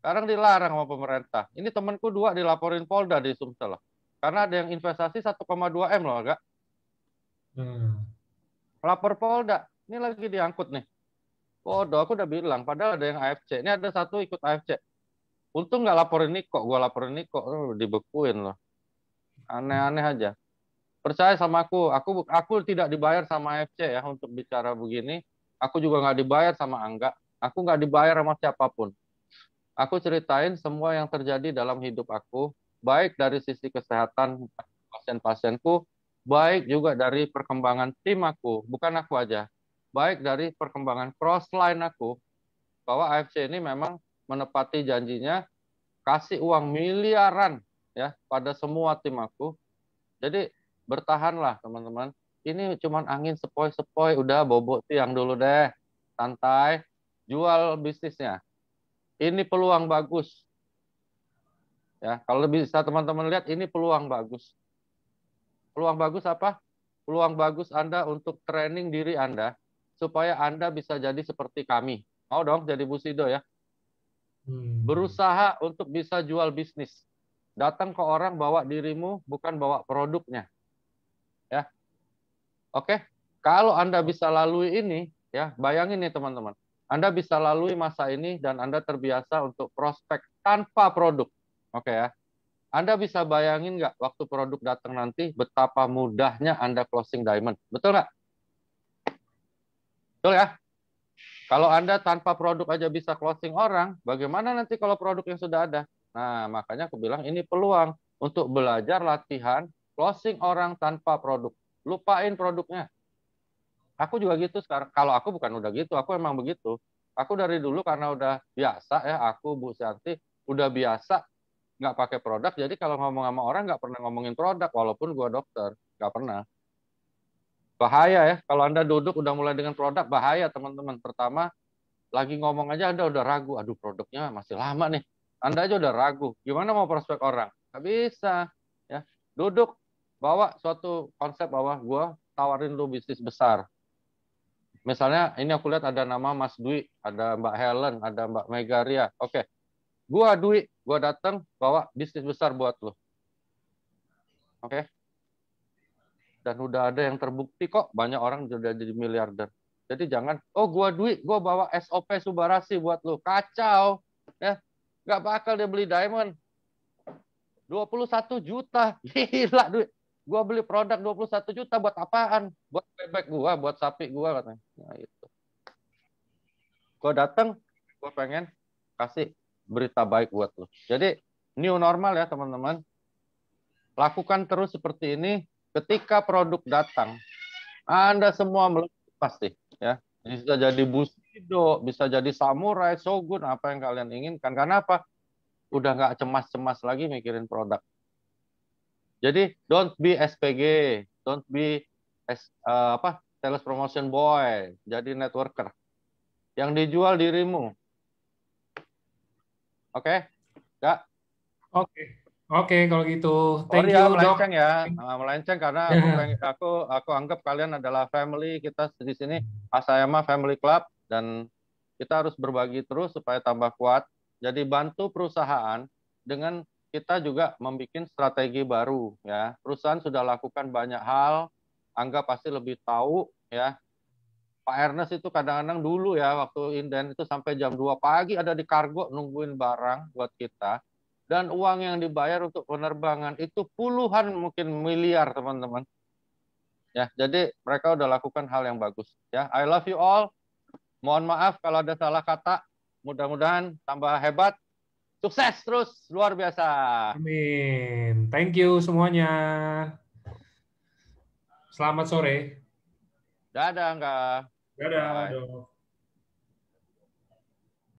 Sekarang dilarang sama pemerintah. Ini temanku 2 dilaporin Polda di Sumsel. Karena ada yang investasi 1,2 M loh, agak. Lapor Polda. Ini lagi diangkut nih. Bodoh, aku udah bilang. Padahal ada yang AFC. Ini ada satu ikut AFC. Untung nggak laporin Niko. Gua laporin Niko. Dibekuin loh. Aneh-aneh aja. Percaya sama aku. Aku tidak dibayar sama AFC ya untuk bicara begini. Aku juga nggak dibayar sama Angga. Aku nggak dibayar sama siapapun. Aku ceritain semua yang terjadi dalam hidup aku. Baik dari sisi kesehatan pasien-pasienku, baik juga dari perkembangan tim aku, bukan aku aja. Baik dari perkembangan crossline aku, bahwa AFC ini memang menepati janjinya kasih uang miliaran ya pada semua tim aku. Jadi bertahanlah teman-teman. Ini cuma angin sepoi-sepoi, udah bobok tiang dulu deh. Santai, jual bisnisnya. Ini peluang bagus. Ya, kalau bisa teman-teman lihat ini peluang bagus. Peluang bagus apa? Peluang bagus Anda untuk training diri Anda supaya Anda bisa jadi seperti kami. Mau dong jadi Busido ya. Berusaha untuk bisa jual bisnis. Datang ke orang bawa dirimu, bukan bawa produknya. Ya. Oke. Kalau Anda bisa lalui ini, ya, bayangin nih teman-teman. Anda bisa lalui masa ini dan Anda terbiasa untuk prospek tanpa produk. Oke ya. Anda bisa bayangin nggak waktu produk datang nanti betapa mudahnya Anda closing diamond. Betul nggak? Betul ya? Kalau Anda tanpa produk aja bisa closing orang, bagaimana nanti kalau produk yang sudah ada? Nah, makanya aku bilang ini peluang untuk belajar latihan closing orang tanpa produk. Lupain produknya. Aku juga gitu sekarang. Kalau aku bukan udah gitu, aku emang begitu. Aku dari dulu karena udah biasa ya, aku Bu Santi udah biasa nggak pakai produk. Jadi kalau ngomong sama orang nggak pernah ngomongin produk, walaupun gua dokter, nggak pernah. Bahaya ya, kalau Anda duduk udah mulai dengan produk, bahaya teman-teman. Pertama, lagi ngomong aja Anda udah ragu, aduh produknya masih lama nih. Anda aja udah ragu, gimana mau prospek orang? Nggak bisa. Ya, duduk, bawa suatu konsep bahwa gua tawarin lu bisnis besar. Misalnya ini aku lihat ada nama Mas Dwi, ada Mbak Helen, ada Mbak Megaria. Oke, gua Dwi, gua datang bawa bisnis besar buat lo. Oke. Dan udah ada yang terbukti kok, banyak orang sudah jadi miliarder. Jadi jangan, oh gua Dwi, gua bawa SOP Subarasi buat lo. Kacau. Ya, nggak bakal dia beli diamond. 21 juta. Gila duit. Gua beli produk 21 juta buat apaan? Buat bebek gua, buat sapi gua katanya. Nah, itu. Gua datang, gua pengen kasih berita baik buat lu. Jadi new normal ya teman-teman. Lakukan terus seperti ini. Ketika produk datang, Anda semua melepas pasti. Ya, bisa jadi Bushido, bisa jadi Samurai, Shogun, apa yang kalian inginkan. Karena apa? Udah nggak cemas-cemas lagi mikirin produk. Jadi don't be SPG, don't be sales promotion boy, jadi networker. Yang dijual dirimu. Oke? Nggak? Oke. Oke, kalau gitu. Thank Sorry you, ya Dok. melenceng ya. Melenceng karena aku anggap kalian adalah family, kita di sini Asayama Family Club dan kita harus berbagi terus supaya tambah kuat. Jadi bantu perusahaan dengan kita juga membuat strategi baru ya. Perusahaan sudah lakukan banyak hal, Angga pasti lebih tahu ya. Pak Ernest itu kadang-kadang dulu ya waktu inden itu sampai jam 2 pagi ada di kargo nungguin barang buat kita. Dan uang yang dibayar untuk penerbangan itu puluhan mungkin miliar teman-teman. Ya, jadi mereka udah lakukan hal yang bagus. Ya, I love you all. Mohon maaf kalau ada salah kata. Mudah-mudahan tambah hebat. Sukses terus, luar biasa. Amin. Thank you semuanya. Selamat sore. Dadah, enggak. Dadah, Bye. Dok.